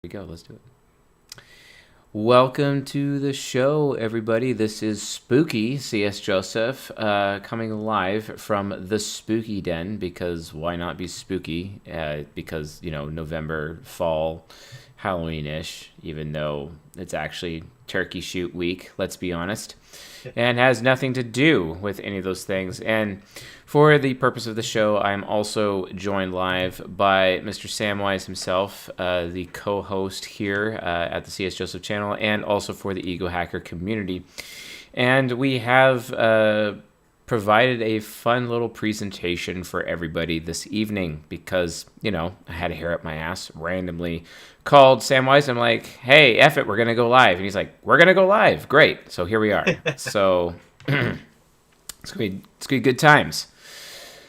We go. Let's do it. Welcome to the show, everybody. This is Spooky C.S. Joseph coming live from the Spooky Den because why not be spooky? Because, November, fall, Halloween-ish, even though it's actually turkey shoot week, let's be honest, and has nothing to do with any of those things. And for the purpose of the show, I'm also joined live by Mr. Samwise himself, the co-host here at the CS Joseph channel, and also for the Ego Hacker community. And we have provided a fun little presentation for everybody this evening because, I had a hair up my ass, randomly called Samwise. I'm like, hey, F it, we're going to go live. And he's like, we're going to go live. Great. So here we are. So it's going to be good times.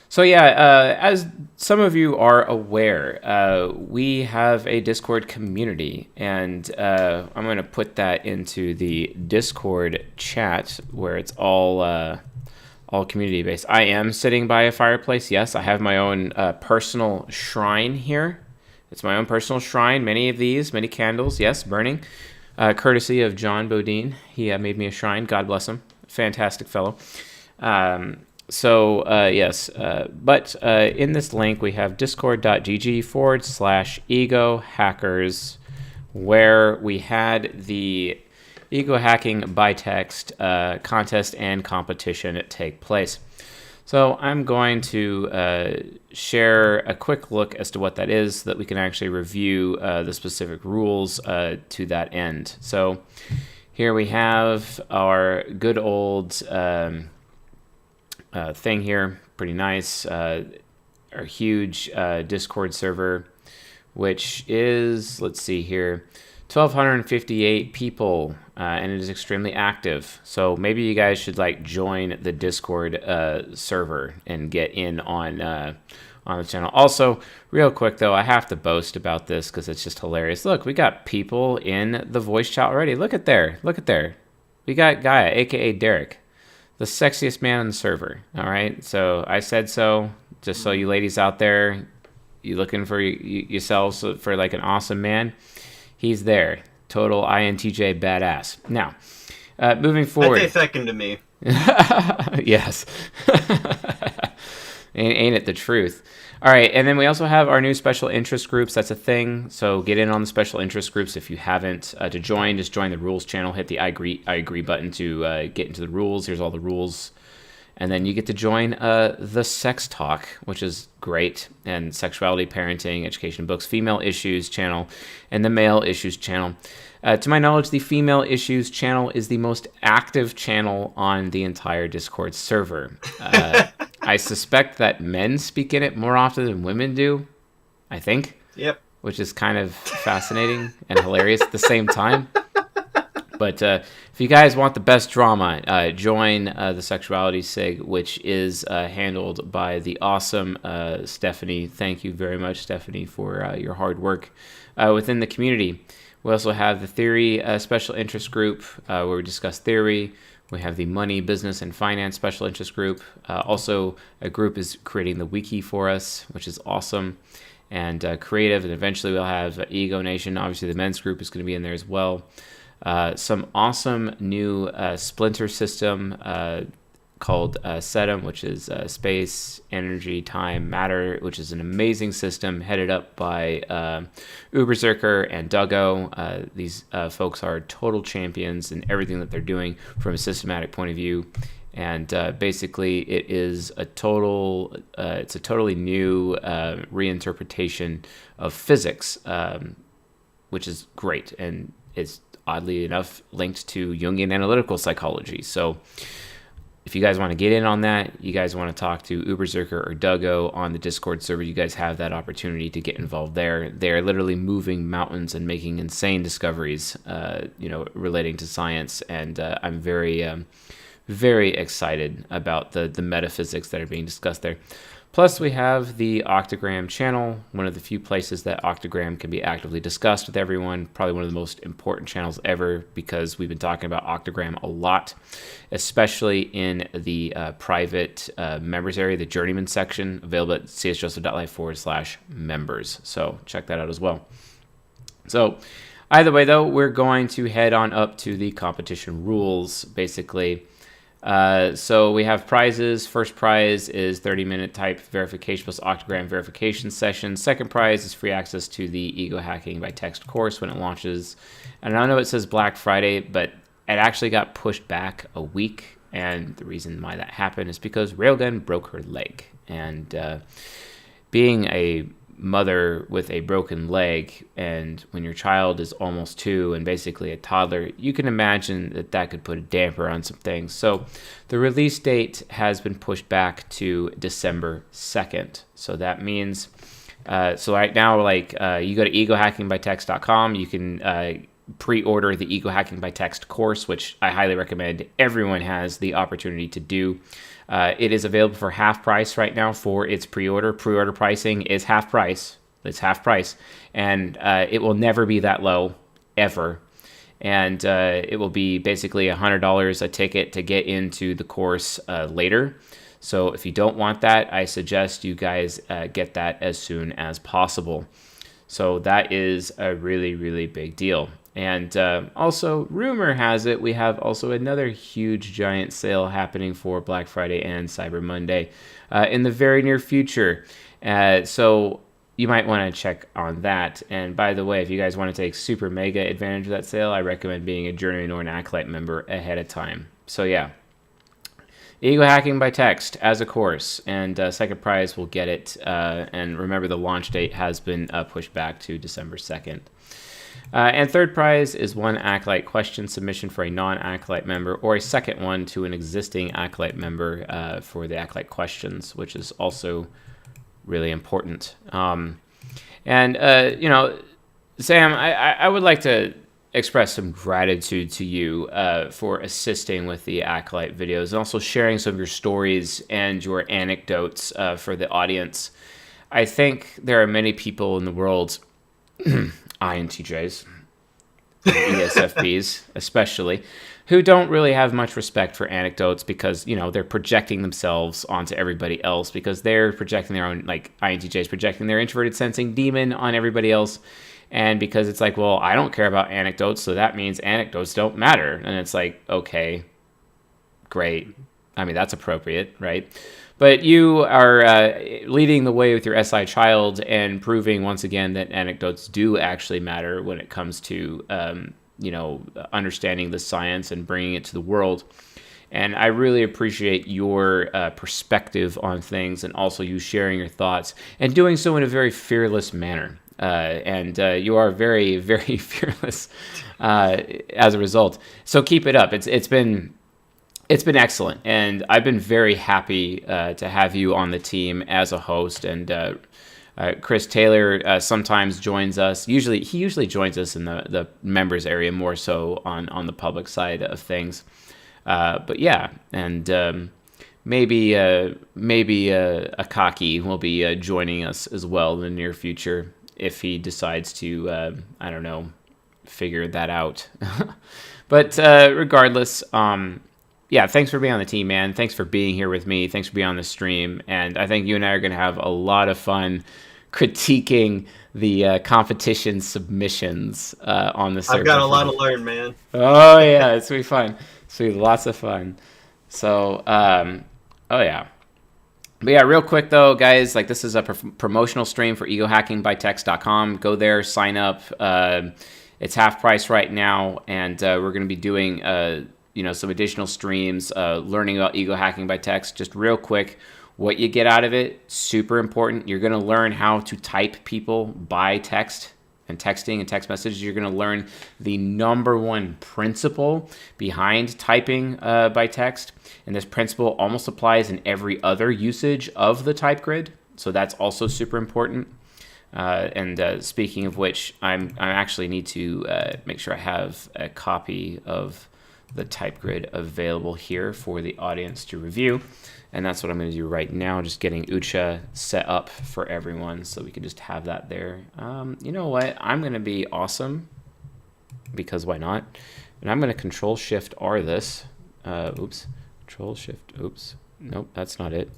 So yeah, as some of you are aware, we have a Discord community, and I'm going to put that into the Discord chat where it's all community based. I am sitting by a fireplace. Yes, I have my own personal shrine here. It's my own personal shrine. Many candles. Yes, burning. Courtesy of John Bodine. He made me a shrine. God bless him. Fantastic fellow. Yes, but in this link we have discord.gg/egohackers, where we had the Ego Hacking by Text contest and competition take place. So I'm going to share a quick look as to what that is so that we can actually review the specific rules to that end. So here we have our good old thing here, pretty nice. Our huge Discord server, which is, let's see here, 1,258 people, and it is extremely active. So maybe you guys should join the Discord server and get in on the channel. Also, real quick though, I have to boast about this because it's just hilarious. Look, we got people in the voice chat already. Look at there. We got Gaia, aka Derek, the sexiest man on the server. All right, so I said so. Just so you ladies out there, you looking for yourselves for an awesome man, he's there. Total INTJ badass. Now, moving forward. I'd say second to me. Yes. Ain't it the truth? All right, and then we also have our new special interest groups. That's a thing, so get in on the special interest groups if you haven't. To join, just join the rules channel. Hit the I agree button to get into the rules. Here's all the rules. And then you get to join the Sex Talk, which is great, and Sexuality, Parenting, Education, Books, Female Issues channel, and the Male Issues channel. To my knowledge, the Female Issues channel is the most active channel on the entire Discord server. I suspect that men speak in it more often than women do, I think. Yep. Which is kind of fascinating and hilarious at the same time. But if you guys want the best drama, join the Sexuality SIG, which is handled by the awesome Stephanie. Thank you very much, Stephanie, for your hard work within the community. We also have the Theory Special Interest Group, where we discuss theory. We have the Money, Business, and Finance Special Interest Group. Also, a group is creating the wiki for us, which is awesome and creative. And eventually we'll have Ego Nation. Obviously, the men's group is going to be in there as well. Some awesome new splinter system called SETM, which is Space, Energy, Time, Matter, which is an amazing system headed up by Uberzerker and Duggo. These folks are total champions in everything that they're doing from a systematic point of view. And basically, it is it's a totally new reinterpretation of physics, which is great. And it's oddly enough linked to Jungian analytical psychology. So if you guys want to get in on that, you guys want to talk to Uberzerker or Duggo on the Discord server, you guys have that opportunity to get involved there. They're literally moving mountains and making insane discoveries, relating to science. And I'm very, very excited about the metaphysics that are being discussed there. Plus, we have the Octagram channel, one of the few places that Octagram can be actively discussed with everyone. Probably one of the most important channels ever because we've been talking about Octagram a lot, especially in the private members area, the Journeyman section, available at csjoseph.life/members. So check that out as well. So either way, though, we're going to head on up to the competition rules, basically. So we have prizes. First prize is 30-minute type verification plus octagram verification session. Second prize is free access to the Ego Hacking by Text course when it launches. And I know it says Black Friday, but it actually got pushed back a week. And the reason why that happened is because Railgun broke her leg. And being a mother with a broken leg, and when your child is almost 2 and basically a toddler, you can imagine that that could put a damper on some things. So the release date has been pushed back to December 2nd. So that means, so right now, like you go to egohackingbytext.com, you can pre-order the Ego Hacking by Text course, which I highly recommend everyone has the opportunity to do. It is available for half price right now for its pre-order. Pre-order pricing is half price. It's half price. And it will never be that low, ever. And it will be basically $100 a ticket to get into the course later. So if you don't want that, I suggest you guys get that as soon as possible. So that is a really, really big deal. And also, rumor has it, we have also another huge giant sale happening for Black Friday and Cyber Monday in the very near future. So you might want to check on that. And by the way, if you guys want to take super mega advantage of that sale, I recommend being a Journeyman or an Acolyte member ahead of time. So yeah, Ego Hacking by Text as a course, and second prize will get it. And remember, the launch date has been pushed back to December 2nd. And third prize is one Acolyte question submission for a non-Acolyte member, or a second one to an existing Acolyte member for the Acolyte questions, which is also really important. You know, Sam, I would like to express some gratitude to you for assisting with the Acolyte videos and also sharing some of your stories and your anecdotes for the audience. I think there are many people in the world, INTJs, ESFPs especially, who don't really have much respect for anecdotes because, you know, they're projecting themselves onto everybody else because they're projecting their own, like INTJs projecting their introverted sensing demon on everybody else. And because it's like, well, I don't care about anecdotes, so that means anecdotes don't matter. And it's like, okay, great. I mean, that's appropriate, right? But you are leading the way with your SI child and proving once again that anecdotes do actually matter when it comes to, you know, understanding the science and bringing it to the world. And I really appreciate your perspective on things and also you sharing your thoughts and doing so in a very fearless manner. You are very, very fearless as a result. So keep it up. It's been excellent, and I've been very happy to have you on the team as a host. And Chris Taylor sometimes joins us. He usually joins us in the members area more so on the public side of things. But yeah, and maybe Akaki will be joining us as well in the near future if he decides to I don't know, figure that out. But regardless. Yeah, thanks for being on the team, man. Thanks for being here with me. Thanks for being on the stream. And I think you and I are going to have a lot of fun critiquing the competition submissions on the server. I've got a lot to learn, man. Oh, yeah, it's going to be fun. It's going to be lots of fun. So, oh, yeah. But yeah, real quick, though, guys, like this is a promotional stream for egohackingbytext.com. Go there, sign up. It's half price right now, and we're going to be doing... you know, some additional streams, learning about Ego Hacking by Text. Just real quick, what you get out of it, super important. You're going to learn how to type people by text and texting and text messages. You're going to learn the number one principle behind typing by text. And this principle almost applies in every other usage of the type grid. So that's also super important. Speaking of which, I actually need to make sure I have a copy of the type grid available here for the audience to review. And that's what I'm going to do right now, just getting Ucha set up for everyone so we can just have that there. You know what? I'm going to be awesome, because why not? And I'm going to Control-Shift-R this. Oops. Control-Shift, oops. Nope, that's not it.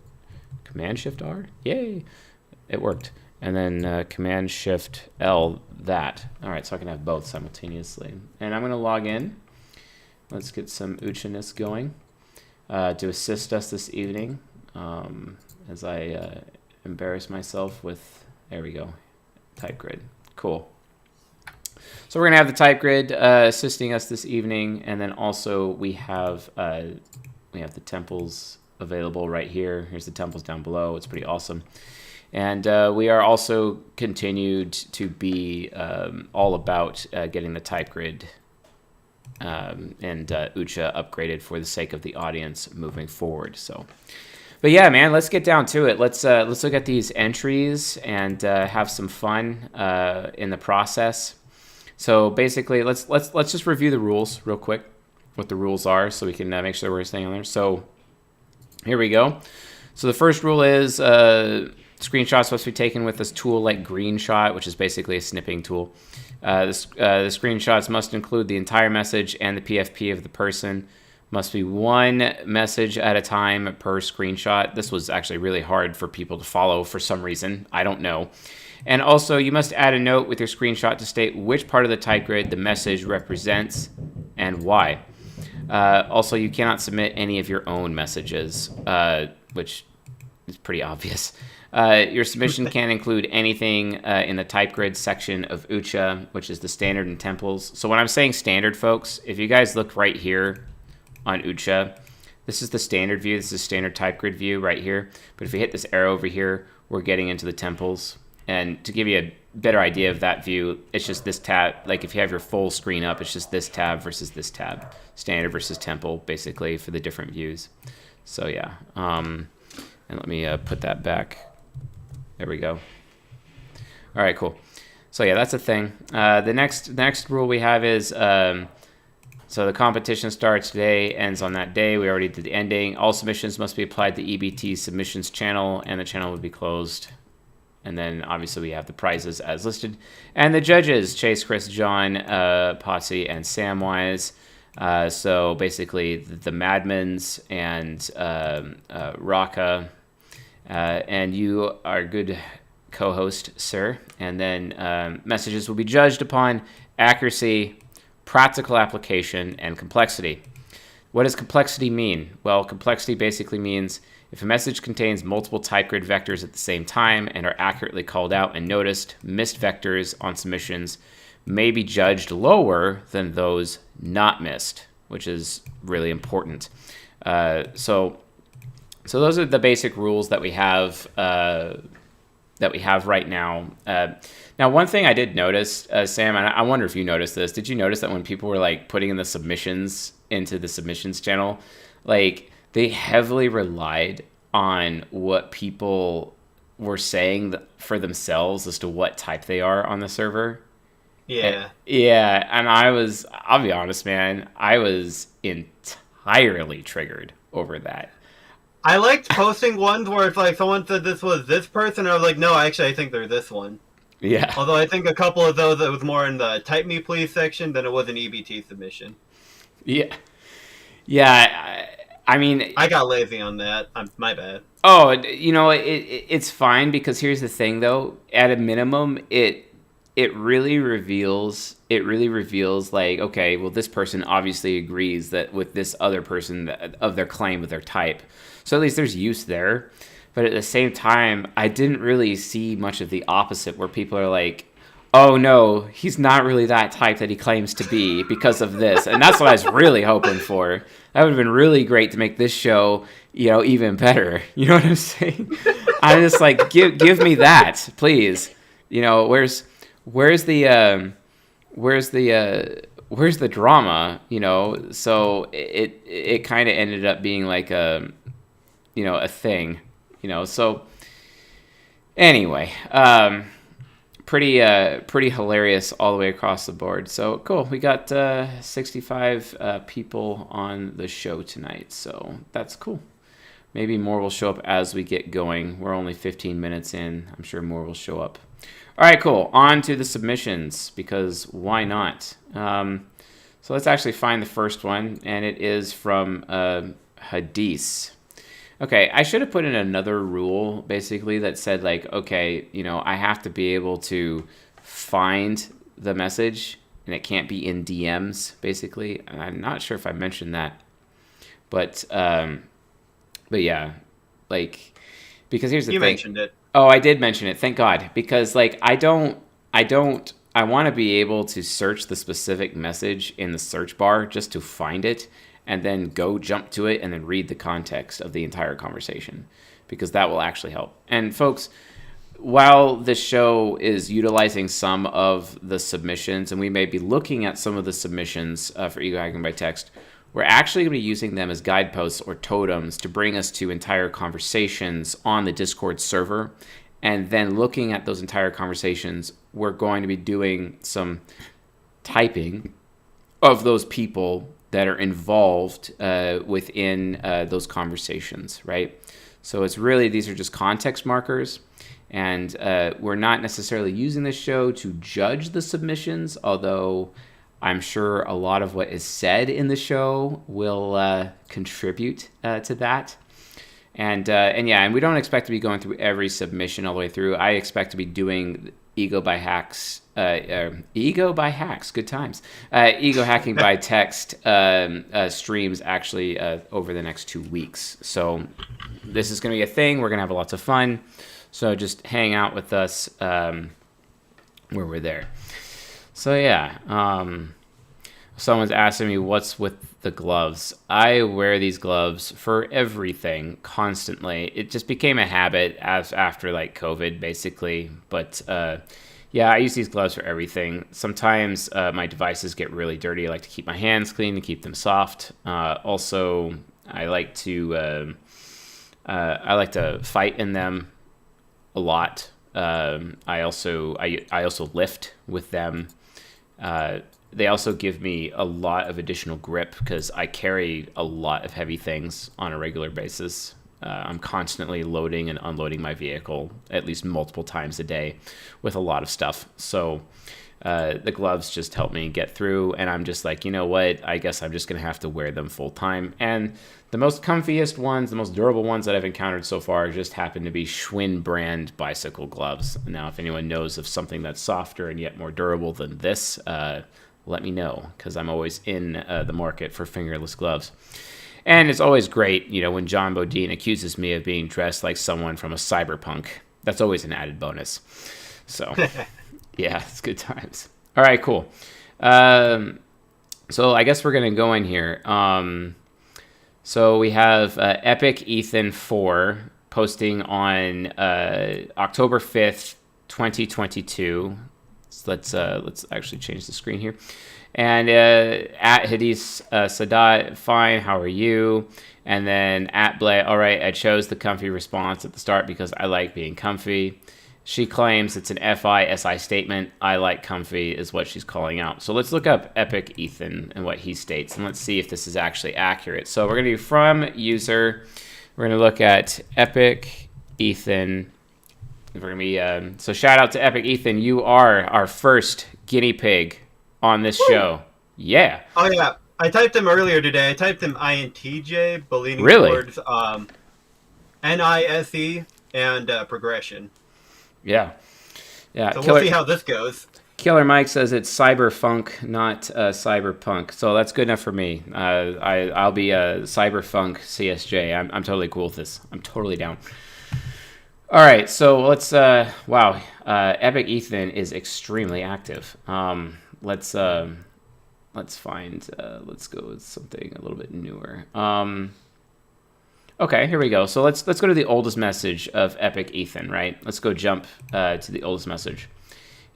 Command-Shift-R? Yay! It worked. and then Command-Shift-L that. All right, so I can have both simultaneously. And I'm going to log in. Let's get some Ucha-ness going to assist us this evening as I embarrass myself with, there we go, type grid. Cool. So we're going to have the type grid assisting us this evening, and then also we have the temples available right here. Here's the temples down below. It's pretty awesome. And we are also continued to be all about getting the type grid and Ucha upgraded for the sake of the audience moving forward. So, but yeah, man, let's get down to it. Let's look at these entries and have some fun in the process. So basically, let's just review the rules real quick, what the rules are, so we can make sure we're staying on there. So here we go. So the first rule is screenshots must be taken with this tool like GreenShot, which is basically a snipping tool. The screenshots must include the entire message and the PFP of the person. Must be one message at a time per screenshot. This was actually really hard for people to follow for some reason. I don't know. And also, you must add a note with your screenshot to state which part of the type grid the message represents and why. Also, you cannot submit any of your own messages, which is pretty obvious. Your submission can include anything in the type grid section of Ucha, which is the standard and temples. So when I'm saying standard, folks, if you guys look right here on Ucha, this is the standard view. This is standard type grid view right here. But if we hit this arrow over here, we're getting into the temples. And to give you a better idea of that view, it's just this tab. Like if you have your full screen up, it's just this tab versus this tab. Standard versus temple, basically, for the different views. So yeah. And let me put that back. There we go. All right, cool. So yeah, that's a thing. The next rule we have is, so the competition starts today, ends on that day. We already did the ending. All submissions must be applied to EBT submissions channel, and the channel would be closed. And then obviously we have the prizes as listed. And the judges, Chase, Chris, John, Potsy, and Samwise. So basically the Madmans and Raka. And you are a good co-host, sir. And then messages will be judged upon accuracy, practical application, and complexity. What does complexity mean? Well, complexity basically means if a message contains multiple type grid vectors at the same time and are accurately called out and noticed, missed vectors on submissions may be judged lower than those not missed, which is really important. So those are the basic rules that we have right now. Now, one thing I did notice, Sam, and I wonder if you noticed this. Did you notice that when people were like putting in the submissions into the submissions channel, like they heavily relied on what people were saying for themselves as to what type they are on the server? Yeah. And I'll be honest, man, I was entirely triggered over that. I liked posting ones where it's like someone said this was this person, and I was like, no, actually, I think they're this one. Yeah. Although I think a couple of those, it was more in the type me please section than it was an EBT submission. Yeah. Yeah. I mean, I got lazy on that. My bad. Oh, it's fine because here's the thing, though. At a minimum, it really reveals like, okay, well, this person obviously agrees that with this other person of their claim with their type. So at least there's use there. But at the same time, I didn't really see much of the opposite where people are like, oh no, he's not really that type that he claims to be because of this. And that's what I was really hoping for. That would have been really great to make this show, even better. You know what I'm saying? I'm just like, give me that, please. Where's the drama? So it kind of ended up being like a thing. So anyway, pretty hilarious all the way across the board. So cool. We got 65 people on the show tonight, so that's cool. Maybe more will show up as we get going. We're only 15 minutes in. I'm sure more will show up. All right, cool. On to the submissions, because why not? So let's actually find the first one, and it is from Hadith. Okay, I should have put in another rule basically that said like, okay, I have to be able to find the message and it can't be in DMs basically. And I'm not sure if I mentioned that, but yeah, like, because here's the thing. You mentioned it. Oh, I did mention it. Thank God, because like I want to be able to search the specific message in the search bar just to find it, and then go jump to it and then read the context of the entire conversation, because that will actually help. And folks, while this show is utilizing some of the submissions, and we may be looking at some of the submissions for EgoHacking by Text, we're actually going to be using them as guideposts or totems to bring us to entire conversations on the Discord server. And then looking at those entire conversations, we're going to be doing some typing of those people that are involved within those conversations, right? So it's really, these are just context markers. And we're not necessarily using this show to judge the submissions, although I'm sure a lot of what is said in the show will contribute to that. And we don't expect to be going through every submission all the way through. I expect to be doing Ego by Hacks, good times. Ego Hacking by Text streams actually over the next 2 weeks. So this is going to be a thing. We're going to have lots of fun. So just hang out with us where we're there. So yeah, someone's asking me what's with the gloves. I wear these gloves for everything constantly. It just became a habit after like COVID basically. But yeah, I use these gloves for everything. Sometimes my devices get really dirty. I like to keep my hands clean to keep them soft. Also, I like to fight in them a lot. I also lift with them. They also give me a lot of additional grip because I carry a lot of heavy things on a regular basis. I'm constantly loading and unloading my vehicle at least multiple times a day with a lot of stuff. So the gloves just help me get through, and I'm just like, you know what? I guess I'm just going to have to wear them full time. And the most comfiest ones, the most durable ones that I've encountered so far just happen to be Schwinn brand bicycle gloves. Now, if anyone knows of something that's softer and yet more durable than this, let me know, because I'm always in the market for fingerless gloves. And it's always great, when John Bodine accuses me of being dressed like someone from a cyberpunk. That's always an added bonus. So, yeah, it's good times. All right, cool. So I guess we're going to go in here. So we have Epic Ethan 4 posting on October 5th, 2022. So let's actually change the screen here. And at Hadis Sadat, fine, how are you? And then at Blay, all right, I chose the comfy response at the start because I like being comfy. She claims it's an FI-SI statement. I like comfy is what she's calling out. So let's look up Epic Ethan and what he states, and let's see if this is actually accurate. So we're going to do from user. We're going to look at Epic Ethan. We're going to be so shout out to Epic Ethan. You are our first guinea pig on this show. Yeah. Oh yeah, I typed him earlier today. I typed him INTJ, but leaning towards NISE and progression. Yeah. So we'll see how this goes. Killer Mike says it's cyberfunk, not cyberpunk. So that's good enough for me. I'll be a cyberfunk CSJ. I'm totally cool with this. I'm totally down. All right, so let's. Wow, Epic Ethan is extremely active. Let's find. Let's go with something a little bit newer. Okay, here we go. So let's go to the oldest message of Epic Ethan, right? Let's go jump to the oldest message.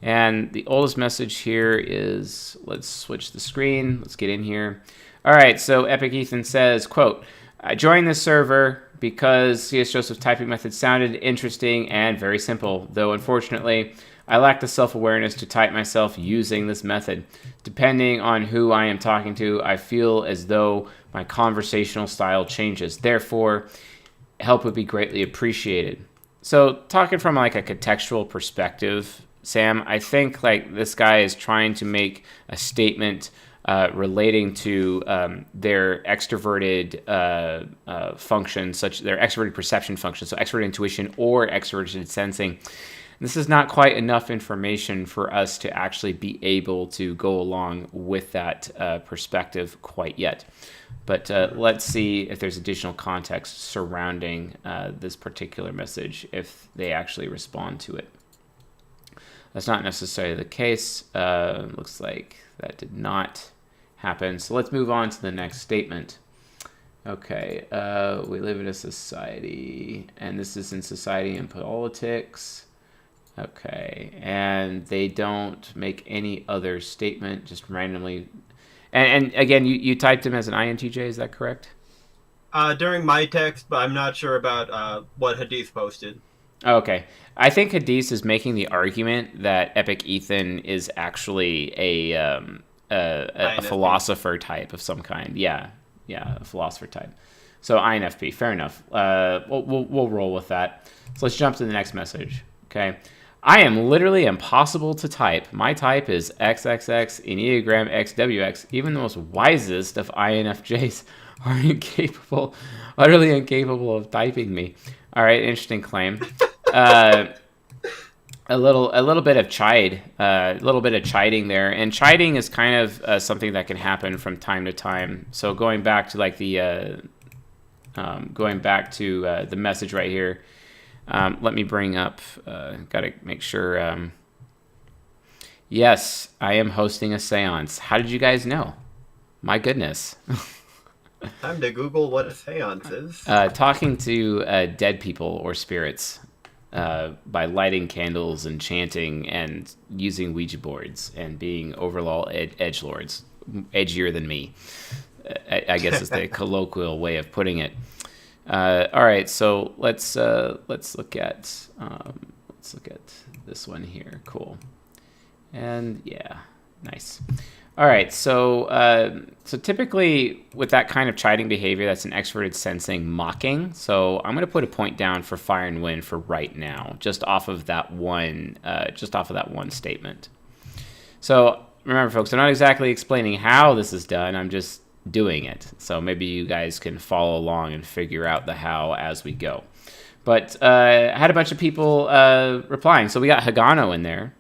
And the oldest message here is, let's switch the screen. Let's get in here. All right, so Epic Ethan says, quote, I joined this server because C.S. Joseph's typing method sounded interesting and very simple, though unfortunately, I lack the self-awareness to type myself using this method. Depending on who I am talking to, I feel as though my conversational style changes. Therefore, help would be greatly appreciated. So, talking from like a contextual perspective, Sam, I think like this guy is trying to make a statement relating to their extroverted functions, such their extroverted perception function, so extroverted intuition or extroverted sensing. This is not quite enough information for us to actually be able to go along with that perspective quite yet. But let's see if there's additional context surrounding this particular message, if they actually respond to it. That's not necessarily the case. Looks like that did not happen. So let's move on to the next statement. Okay, we live in a society, and this is in society and politics. Okay, and they don't make any other statement, just randomly. And again, you typed him as an INTJ, is that correct? During my text, but I'm not sure about what Hadith posted. Okay. I think Hadith is making the argument that Epic Ethan is actually a philosopher type of some kind. Yeah, a philosopher type. So INFP, fair enough. We'll roll with that. So let's jump to the next message. Okay. I am literally impossible to type. My type is XXX, Enneagram XWX. Even the most wisest of INFJs are utterly incapable of typing me. All right, interesting claim. A little bit of chide, a little bit of chiding there, and chiding is kind of something that can happen from time to time. So going back to like the message right here. Let me bring up, got to make sure. Yes, I am hosting a seance. How did you guys know? My goodness. Time to Google what a seance is. Talking to dead people or spirits by lighting candles and chanting and using Ouija boards and being overall edgelords, edgier than me. I guess is the colloquial way of putting it. All right, so let's look at this one here. Cool, and yeah, nice. All right, so typically with that kind of chiding behavior, that's an extroverted sensing mocking. So I'm going to put a point down for Fire and Wind for right now, just off of that one statement. So remember, folks, I'm not exactly explaining how this is done. I'm just doing it. So maybe you guys can follow along and figure out the how as we go. But I had a bunch of people replying. So we got Hagano in there.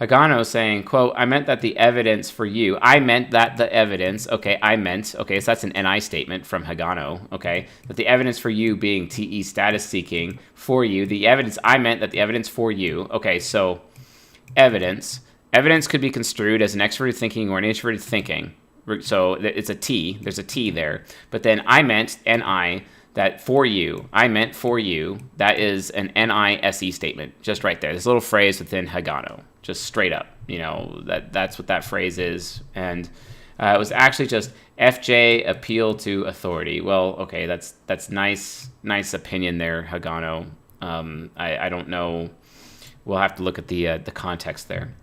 Hagano saying, quote, I meant that the evidence for you. I meant that the evidence. Okay, so that's an NI statement from Hagano. Okay, that the evidence for you being TE status seeking for you. I meant that the evidence for you. Okay, so evidence. Evidence could be construed as an extroverted thinking or an introverted thinking. So it's a T. There's a T there. But then I meant NI that for you. I meant for you. That is an NISE statement. Just right there. This little phrase within Hagano. Just straight up. That's what that phrase is. And it was actually just FJ appeal to authority. Well, okay, that's nice opinion there, Hagano. I don't know. We'll have to look at the context there.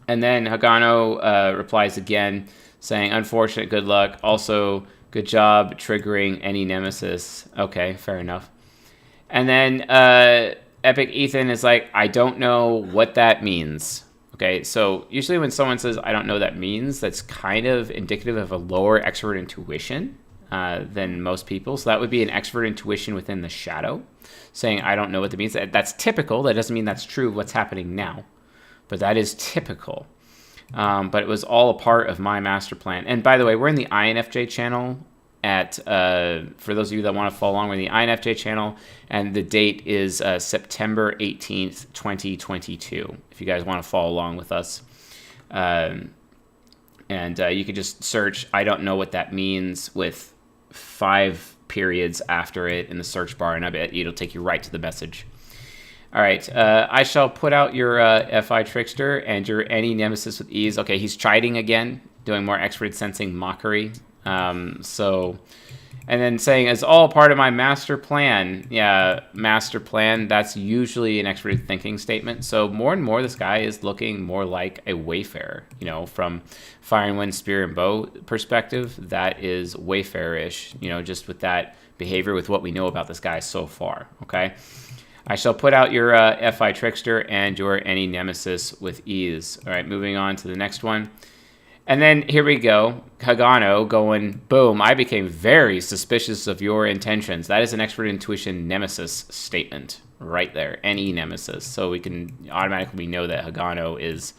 And then Hagano replies again, saying, unfortunate, good luck. Also, good job triggering any nemesis. Okay, fair enough. And then Epic Ethan is like, I don't know what that means. Okay, so usually when someone says, I don't know what that means, that's kind of indicative of a lower extrovert intuition than most people. So that would be an extrovert intuition within the shadow, saying, I don't know what that means. That's typical. That doesn't mean that's true of what's happening now, but that is typical. But it was all a part of my master plan. And by the way, we're in the INFJ channel for those of you that want to follow along, we're in the INFJ channel, and the date is September 18th, 2022, if you guys want to follow along with us. And you can just search, I don't know what that means, with 5 periods after it in the search bar, and I bet it'll take you right to the message. All right, I shall put out your FI trickster and your any nemesis with ease. Okay, he's chiding again, doing more extroverted sensing mockery. And then saying, it's all part of my master plan. Yeah, master plan, that's usually an extroverted thinking statement. So more and more, this guy is looking more like a wayfarer. From Fire and Wind, Spear and Bow perspective, that is wayfarer-ish, just with that behavior, with what we know about this guy so far, okay? I shall put out your FI trickster and your any nemesis with ease. All right, moving on to the next one. And then here we go. Hagano going, boom, I became very suspicious of your intentions. That is an expert intuition nemesis statement right there. NE nemesis. So we can automatically know that Hagano is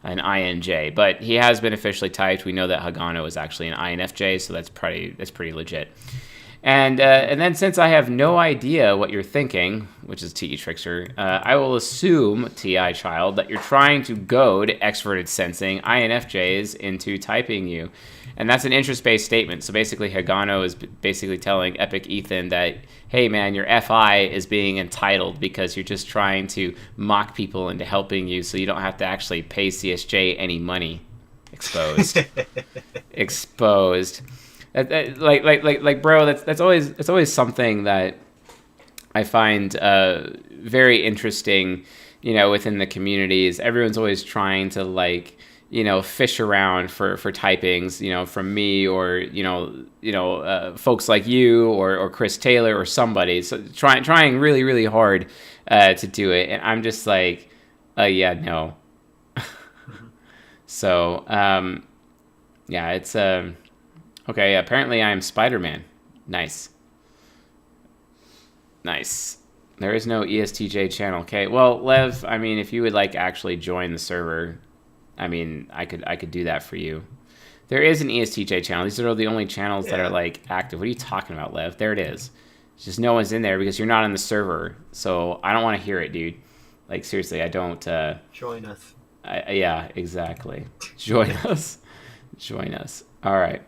an INJ. But he has been officially typed. We know that Hagano is actually an INFJ, so that's pretty legit. And then since I have no idea what you're thinking, which is TE Trickster, I will assume, TI Child, that you're trying to goad extroverted sensing INFJs into typing you. And that's an interest-based statement. So basically, Hagano is basically telling Epic Ethan that, hey, man, your FI is being entitled because you're just trying to mock people into helping you so you don't have to actually pay CSJ any money. Exposed. Exposed. Like, bro, that's always something that I find very interesting, within the communities. Everyone's always trying to fish around for typings, from me or folks like you or Chris Taylor or somebody. So trying really really hard to do it, and I'm just like, yeah, no. So yeah, it's okay, apparently I am Spider-Man. Nice. There is no ESTJ channel. Okay, well, Lev, I mean, if you would actually join the server, I mean, I could do that for you. There is an ESTJ channel. These are the only channels that are active. What are you talking about, Lev? There it is. It's just no one's in there because you're not on the server. So I don't want to hear it, dude. Seriously, I don't. Join us. Yeah, exactly. Join us. Join us. All right.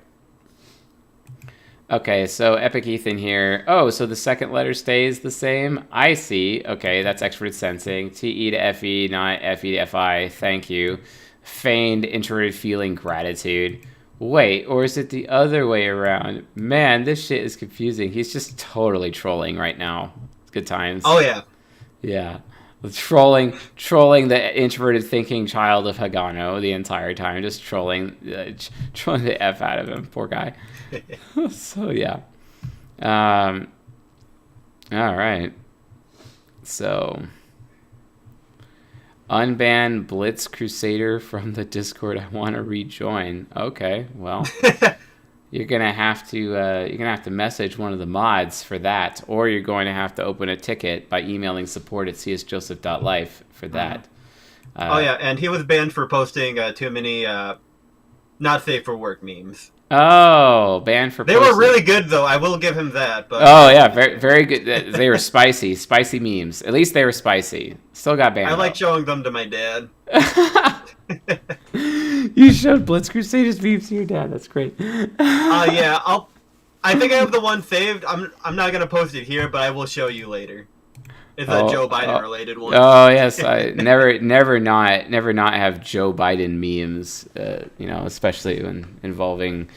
Okay, so Epic Ethan here. Oh, so the second letter stays the same? I see. Okay, that's extroverted sensing. TE to FE, not FE to FI. Thank you. Feigned introverted feeling gratitude. Wait, or is it the other way around? Man, this shit is confusing. He's just totally trolling right now. Good times. Oh, yeah. Yeah. Trolling the introverted thinking child of Hagano the entire time. Just trolling the F out of him. Poor guy. So, yeah. All right. So, unban Blitz Crusader from the Discord. I want to rejoin. Okay, well, you're gonna have to message one of the mods for that, or you're going to have to open a ticket by emailing support@csjoseph.life for that. Oh yeah, and he was banned for posting too many not safe for work memes. Oh, banned for They were really good, though. I will give him that. But oh, yeah. Very, very good. They were spicy memes. At least they were spicy. Still got banned. I like showing them to my dad. You showed Blitz Crusaders memes to your dad. That's great. Yeah. I think I have the one saved. I'm not going to post it here, but I will show you later. It's a Joe Biden related one. Oh yes, I never not have Joe Biden memes. Especially when involving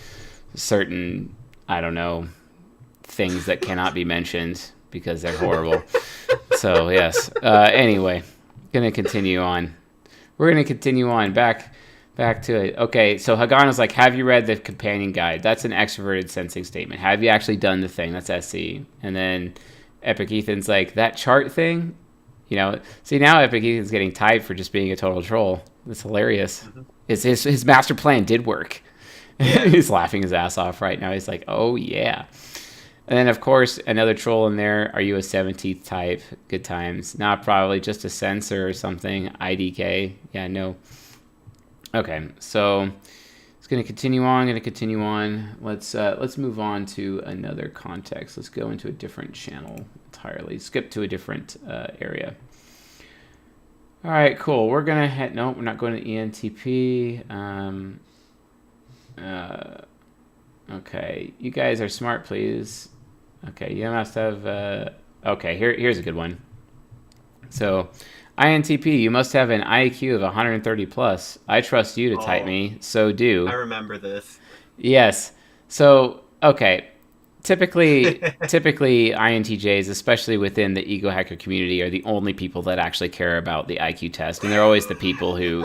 certain, I don't know, things that cannot be mentioned because they're horrible. So yes. Anyway, gonna continue on. We're gonna continue on back to it. Okay, so Hagano's like, have you read the companion guide? That's an extroverted sensing statement. Have you actually done the thing? That's SC. And then Epic Ethan's like, that chart thing? See, now Epic Ethan's getting tied for just being a total troll. That's hilarious. Mm-hmm. His master plan did work. Yeah. He's laughing his ass off right now. He's like, oh, yeah. And then, of course, another troll in there. Are you a 17th type? Good times. Not probably just a sensor or something. IDK. Yeah, no. Okay, so it's going to continue on. Let's move on to another context. Let's go into a different channel entirely. Skip to a different area. All right, cool. We're going to head... No, we're not going to ENTP. Okay, you guys are smart, please. Okay, you must have... okay, here's a good one. So... INTP, you must have an IQ of 130 plus. I trust you to type me, so do. I remember this. Yes. So, okay. Typically INTJs, especially within the EgoHacker community, are the only people that actually care about the IQ test. And they're always the people who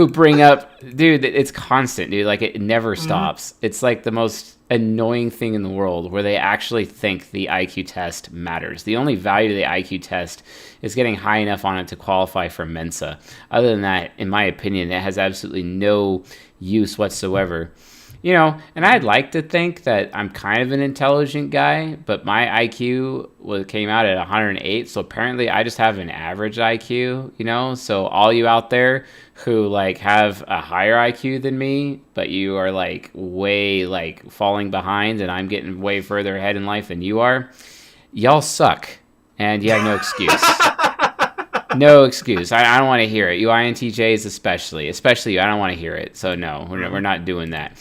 bring up, dude, it's constant, dude. It never stops. Mm-hmm. It's the most annoying thing in the world where they actually think the IQ test matters. The only value to the IQ test is getting high enough on it to qualify for Mensa. Other than that, in my opinion, it has absolutely no use whatsoever. You know, and I'd like to think that I'm kind of an intelligent guy, but my IQ came out at 108, so apparently I just have an average IQ, you know? So all you out there who, like, have a higher IQ than me, but you are, like, way, like, falling behind, and I'm getting way further ahead in life than you are, y'all suck, and you have no excuse. No excuse. I don't want to hear it. You INTJs especially you. I don't want to hear it. So no, we're not doing that.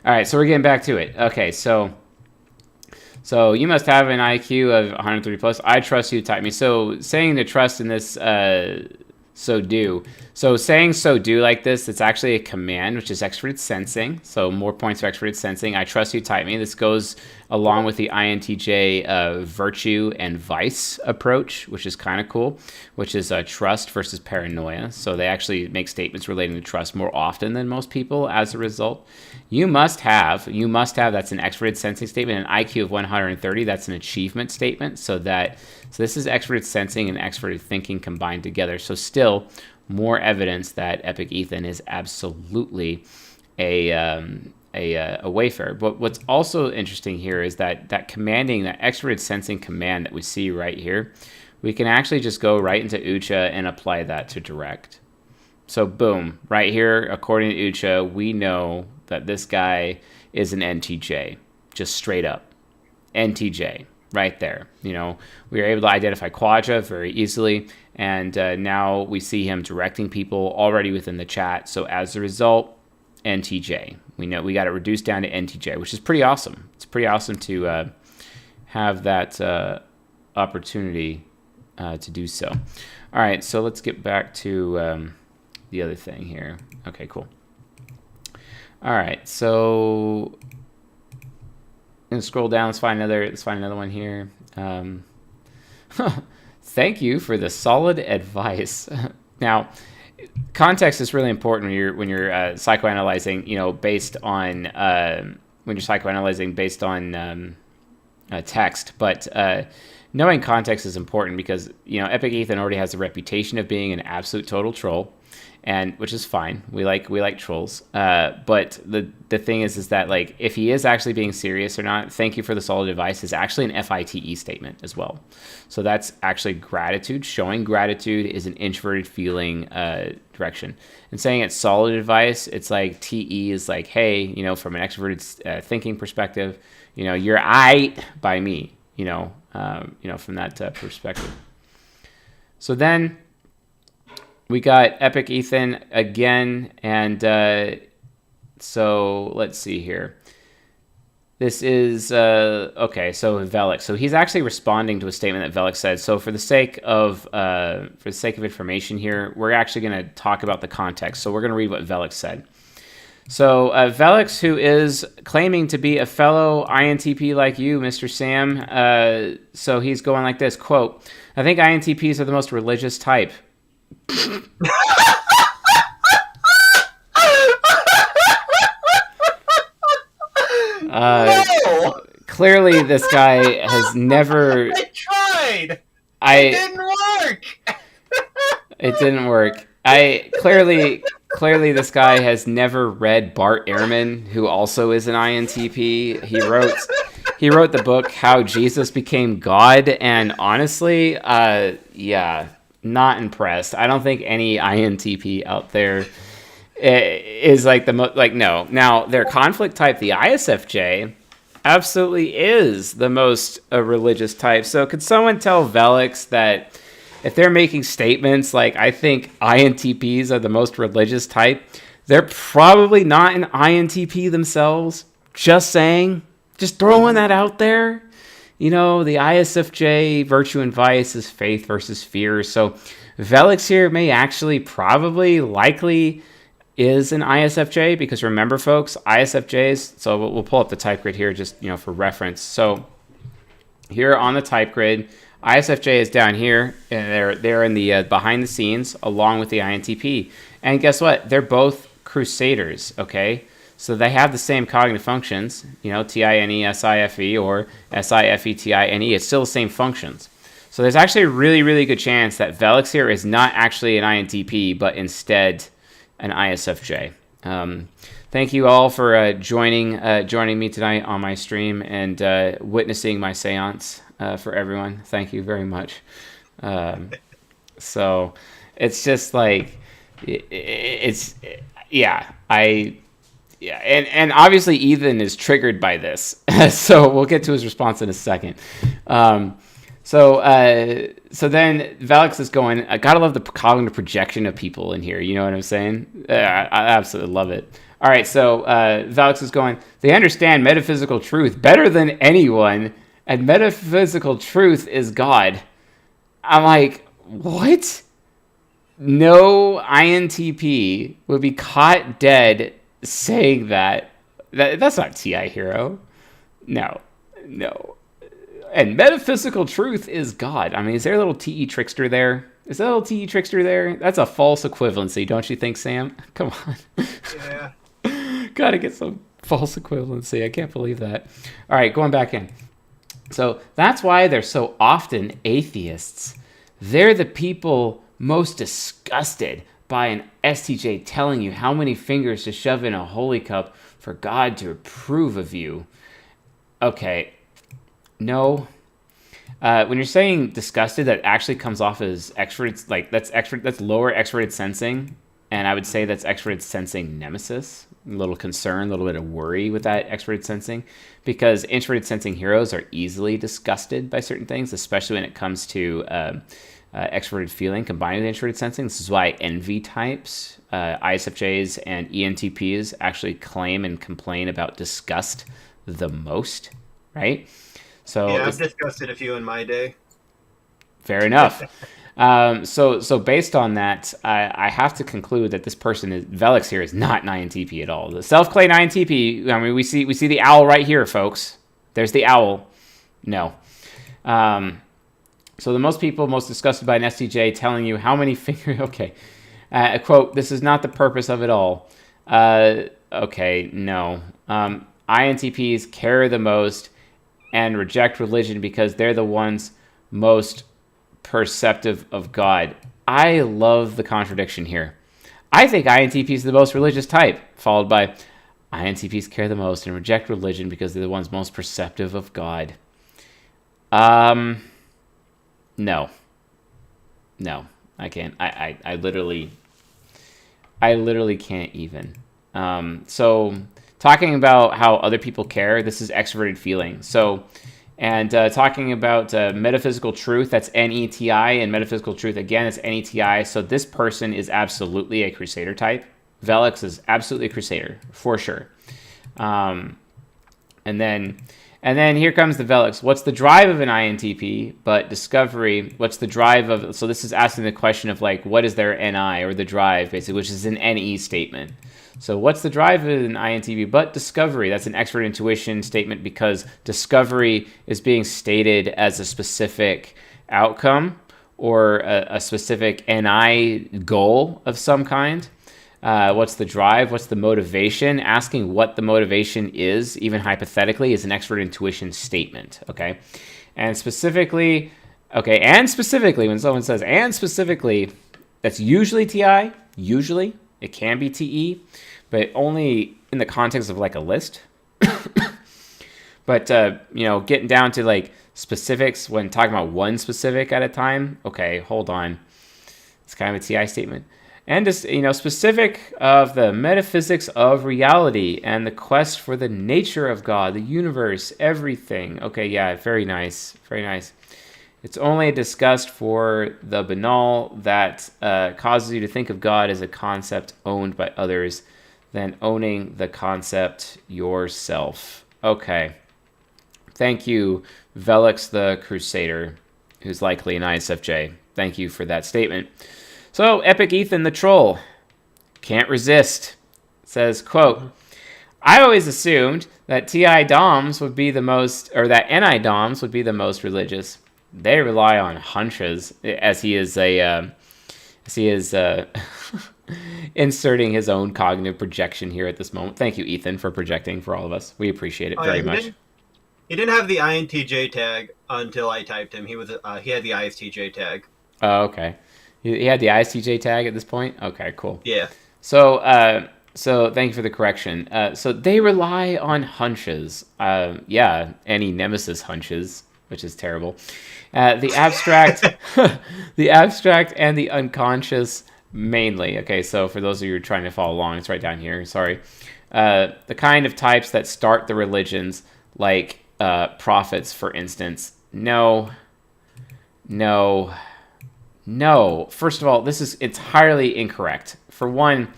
All right, so we're getting back to it. Okay, so you must have an IQ of 130 plus. I trust you to type me. So saying to trust in this so do. So saying so do like this, it's actually a command, which is extroverted sensing. So more points for extroverted sensing. I trust you, type me. This goes along with the INTJ virtue and vice approach, which is kind of cool, which is trust versus paranoia. So they actually make statements relating to trust more often than most people as a result. You must have, that's an extroverted sensing statement, an IQ of 130, that's an achievement statement. So this is extroverted sensing and extroverted thinking combined together. So still more evidence that Epic Ethan is absolutely a wayfarer. But what's also interesting here is that commanding, that extroverted sensing command that we see right here, we can actually just go right into Ucha and apply that to direct. So boom, right here, according to Ucha, we know that this guy is an NTJ, just straight up. NTJ, right there. You know, we were able to identify Quadra very easily, and now we see him directing people already within the chat. So as a result, NTJ. We know we got it reduced down to NTJ, which is pretty awesome. It's pretty awesome to have that opportunity to do so. All right, so let's get back to the other thing here. Okay, cool. All right, so I'm gonna scroll down. Let's find another one here. Thank you for the solid advice. Now, context is really important when you're psychoanalyzing. You know, based on when you're psychoanalyzing based on text, but knowing context is important because, you know, Epic Ethan already has a reputation of being an absolute total troll, and which is fine. We like trolls. But the thing is that, like, if he is actually being serious or not, thank you for the solid advice is actually an FITE statement as well. So that's actually gratitude. Showing gratitude is an introverted feeling direction. And saying it's solid advice, it's like TE is like, hey, you know, from an extroverted thinking perspective, you know, you're aight by me, you know, from that perspective. So then we got Epic Ethan again, and so let's see here. This is, okay, so Velik. So he's actually responding to a statement that Velik said. So for the sake of information here, we're actually going to talk about the context. So we're going to read what Velik said. So Velix, who is claiming to be a fellow INTP like you, Mr. Sam, so he's going like this, quote, I think INTPs are the most religious type. No! Clearly this guy has never... I tried! It didn't work. Clearly this guy has never read Bart Ehrman, who also is an INTP. He wrote the book How Jesus Became God, and honestly, yeah, not impressed. I don't think any INTP out there is like the most, like, no. Now, their conflict type, the ISFJ, absolutely is the most religious type. So could someone tell Velix that if they're making statements like, I think INTPs are the most religious type, they're probably not an INTP themselves? Just saying. Just throwing that out there. You know, the ISFJ virtue and vice is faith versus fear. So Velix here may actually likely is an ISFJ, because remember, folks, ISFJs, so we'll pull up the type grid here just, you know, for reference. So here on the type grid, ISFJ is down here, and they're in the behind the scenes along with the INTP. And guess what? They're both crusaders, okay? So they have the same cognitive functions, you know, TINE, SIFE, or SIFE, TINE. It's still the same functions. So there's actually a really, really good chance that Velix here is not actually an INTP, but instead an ISFJ. Thank you all for joining me tonight on my stream and witnessing my seance for everyone. Thank you very much. So it's just like and obviously Ethan is triggered by this, so we'll get to his response in a second. So then Valix is going, I gotta love the cognitive projection of people in here. You know what I'm saying? I absolutely love it. All right, so Valix is going, they understand metaphysical truth better than anyone, and metaphysical truth is God. I'm like, what? No INTP would be caught dead saying that. That's not TI Hero. No. And metaphysical truth is God. I mean, is there a little TE trickster there? Is that a little TE trickster there? That's a false equivalency, don't you think, Sam? Come on. Yeah. Gotta get some false equivalency. I can't believe that. All right, going back in. So that's why they're so often atheists. They're the people most disgusted by an STJ telling you how many fingers to shove in a holy cup for God to approve of you. Okay. No. When you're saying disgusted, that actually comes off as extroverted, like that's lower extroverted sensing, and I would say that's extroverted sensing nemesis. A little concern, a little bit of worry with that extroverted sensing, because introverted sensing heroes are easily disgusted by certain things, especially when it comes to extroverted feeling combined with introverted sensing. This is why envy types, ISFJs and ENTPs actually claim and complain about disgust the most, right? So yeah, I've discussed a few in my day. Fair enough. So based on that, I have to conclude that this person Velix here is not an INTP at all. The self-claimed INTP. I mean, we see the owl right here, folks. There's the owl. No. So the most people most disgusted by an STJ telling you how many fingers. Okay. Quote: "This is not the purpose of it all." Okay. No. INTPs care the most and reject religion because they're the ones most perceptive of God. I love the contradiction here. I think INTP is the most religious type, followed by INTPs care the most and reject religion because they're the ones most perceptive of God. No, I can't. I literally can't even. So talking about how other people care, this is extroverted feeling. So, and talking about metaphysical truth, that's NETI, and metaphysical truth, again, is NETI. So this person is absolutely a crusader type. Velix is absolutely a crusader, for sure. And then here comes the Velix. What's the drive of an INTP? But discovery, what's the drive of... So this is asking the question of, like, what is their NI, or the drive, basically, which is an NE statement. So what's the drive of an INTP? But discovery. That's an expert intuition statement because discovery is being stated as a specific outcome or a specific NI goal of some kind. What's the drive? What's the motivation? Asking what the motivation is, even hypothetically, is an expert intuition statement, okay? And specifically, when someone says, and specifically, that's usually TI, usually. It can be TE, but only in the context of like a list. But, getting down to like specifics when talking about one specific at a time, okay, hold on. It's kind of a TI statement. And just, specific of the metaphysics of reality and the quest for the nature of God, the universe, everything. Okay, yeah, very nice, very nice. It's only a disgust for the banal that causes you to think of God as a concept owned by others than owning the concept yourself. Okay. Thank you, Velix the Crusader, who's likely an ISFJ. Thank you for that statement. So, Epic Ethan the Troll can't resist. Says, quote, I always assumed that TI DOMs would be the most, or that NI DOMs would be the most religious. They rely on hunches, as he is inserting his own cognitive projection here at this moment. Thank you, Ethan, for projecting for all of us. We appreciate it very much. He didn't have the INTJ tag until I typed him. He had the ISTJ tag. Oh, okay. He had the ISTJ tag at this point? Okay, cool. Yeah. So, So thank you for the correction. So they rely on hunches. Any nemesis hunches, which is terrible. The abstract, the abstract and the unconscious mainly. Okay, so for those of you who are trying to follow along, it's right down here. Sorry. The kind of types that start the religions, like prophets, for instance. No. First of all, this is entirely incorrect. For one,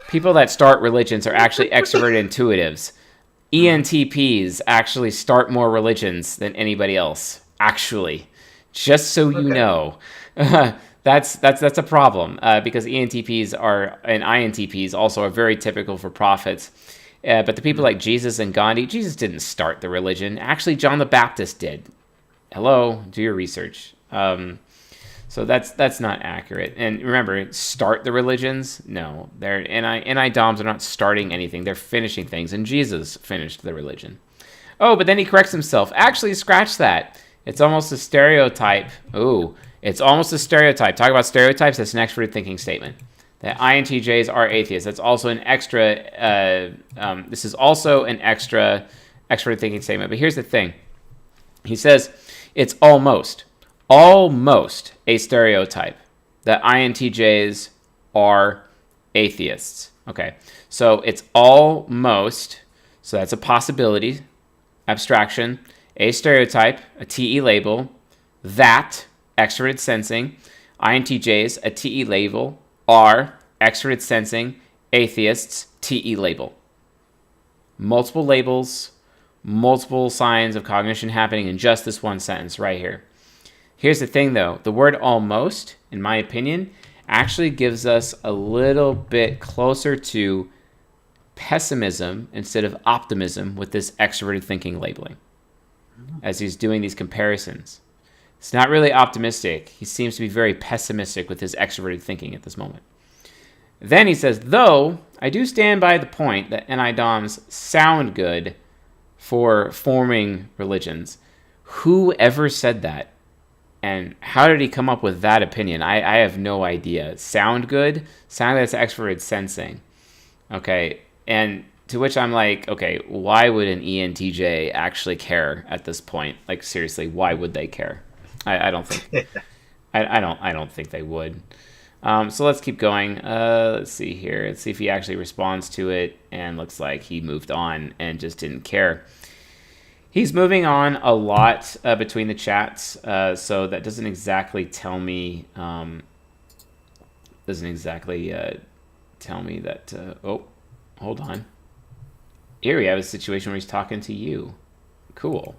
people that start religions are actually extroverted intuitives. ENTPs actually start more religions than anybody else. Actually, just so you know, that's a problem because ENTPs and INTPs also are very typical for prophets. But the people like Jesus and Gandhi, Jesus didn't start the religion. Actually, John the Baptist did. Hello, do your research. So that's not accurate. And remember, start the religions? No, they're NI-DOMs are not starting anything. They're finishing things, and Jesus finished the religion. Oh, but then he corrects himself. Actually, scratch that. It's almost a stereotype. Ooh, it's almost a stereotype. Talk about stereotypes. That's an extroverted thinking statement. That INTJs are atheists. That's also an extra. This is also an extra extroverted thinking statement. But here's the thing. He says it's almost a stereotype that INTJs are atheists. Okay, so it's almost, so that's a possibility, abstraction, a stereotype, a TE label, that, extroverted sensing, INTJs, a TE label, are, extroverted sensing, atheists, TE label. Multiple labels, multiple signs of cognition happening in just this one sentence right here. Here's the thing, though. The word almost, in my opinion, actually gives us a little bit closer to pessimism instead of optimism with this extroverted thinking labeling as he's doing these comparisons. It's not really optimistic. He seems to be very pessimistic with his extroverted thinking at this moment. Then he says, though, I do stand by the point that NI-DOMs sound good for forming religions. Who ever said that? And how did he come up with that opinion? I have no idea. Sound good? Sound that's extroverted sensing. Okay, and to which I'm like, okay, why would an ENTJ actually care at this point? Like, seriously, why would they care? I don't think I don't think they would. So let's keep going. Let's see here. Let's see if he actually responds to it. And looks like he moved on and just didn't care. He's moving on a lot between the chats, so that doesn't exactly tell me. Tell me that. Oh, hold on. Here we have a situation where he's talking to you. Cool.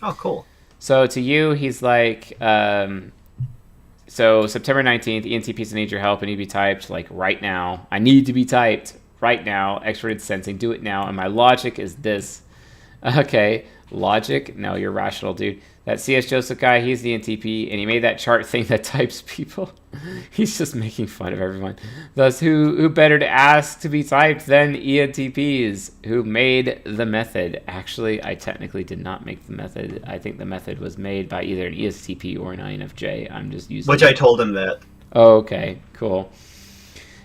Oh, cool. So to you, he's like, so September 19th, ENTPs need your help. I need to be typed like right now. I need to be typed right now. Extroverted sensing, do it now. And my logic is this. Okay, logic? No, you're rational, dude. That CS Joseph guy, he's the NTP, and he made that chart thing that types people. He's just making fun of everyone. Thus, who better to ask to be typed than ENTPs, who made the method? Actually, I technically did not make the method. I think the method was made by either an ESTP or an INFJ. I'm just using Which I told him that. Oh, okay, cool.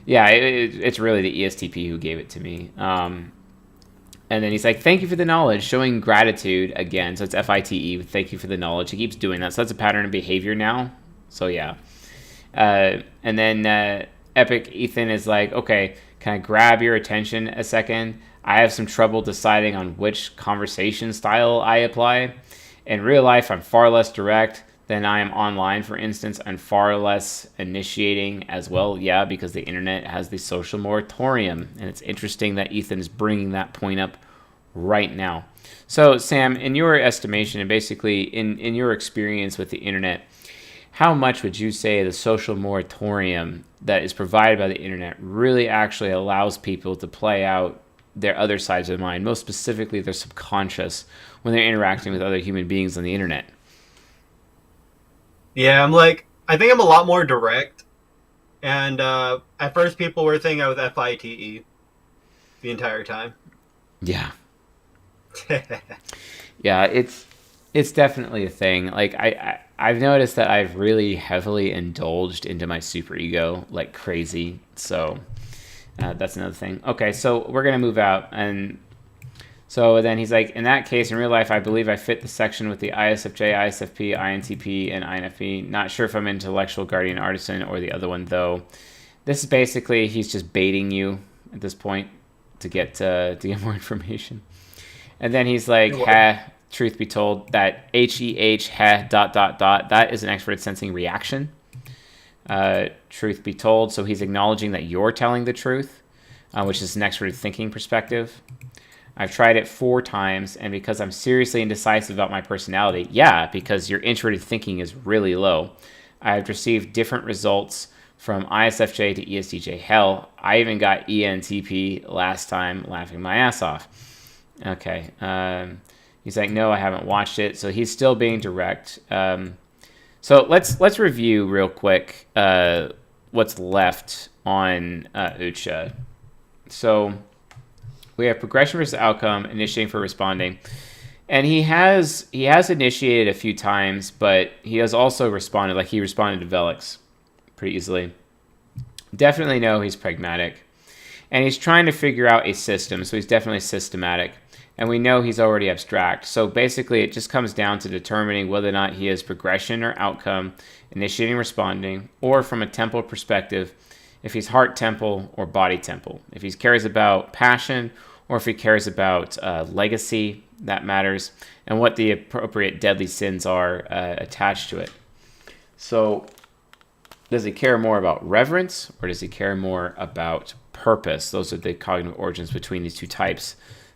Yeah, it's really the ESTP who gave it to me. And then he's like, thank you for the knowledge, showing gratitude again. So it's FITE, thank you for the knowledge. He keeps doing that. So that's a pattern of behavior now. So yeah. And then Epic Ethan is like, okay, can I grab your attention a second? I have some trouble deciding on which conversation style I apply. In real life, I'm far less direct than I am online, for instance. I'm far less initiating as well. Yeah, because the internet has the social moratorium. And it's interesting that Ethan is bringing that point up right now. So, Sam, in your estimation, and basically in your experience with the internet, how much would you say the social moratorium that is provided by the internet really actually allows people to play out their other sides of the mind, most specifically their subconscious, when they're interacting with other human beings on the internet? Yeah, I think I'm a lot more direct. And at first people were thinking I was FITE the entire time. Yeah. Yeah, it's definitely a thing. Like I've noticed that I've really heavily indulged into my superego like crazy. So That's another thing. Okay, so we're going to move out. And so then he's like, in that case, in real life, I believe I fit the section with the ISFJ, ISFP, INTP, and INFP. Not sure if I'm intellectual guardian artisan or the other one, though. This is basically, he's just baiting you at this point to get more information. And then he's like, truth be told, that HEH, that is an extroverted sensing reaction. Truth be told, so he's acknowledging that you're telling the truth, which is an extroverted thinking perspective. I've tried it 4 times, and because I'm seriously indecisive about my personality, because your introverted thinking is really low, I've received different results from ISFJ to ESTJ. Hell, I even got ENTP last time, laughing my ass off. Okay, he's like, no, I haven't watched it, so he's still being direct. So let's review real quick what's left on Ucha. So we have progression versus outcome, initiating for responding, and he has initiated a few times, but he has also responded. Like he responded to Velix pretty easily. Definitely know he's pragmatic, and he's trying to figure out a system. So he's definitely systematic. And we know he's already abstract. So basically, it just comes down to determining whether or not he is progression or outcome, initiating, responding, or from a temple perspective, if he's heart temple or body temple. If he cares about passion or if he cares about legacy, that matters, and what the appropriate deadly sins are attached to it. So does he care more about reverence or does he care more about purpose? Those are the cognitive origins between these two types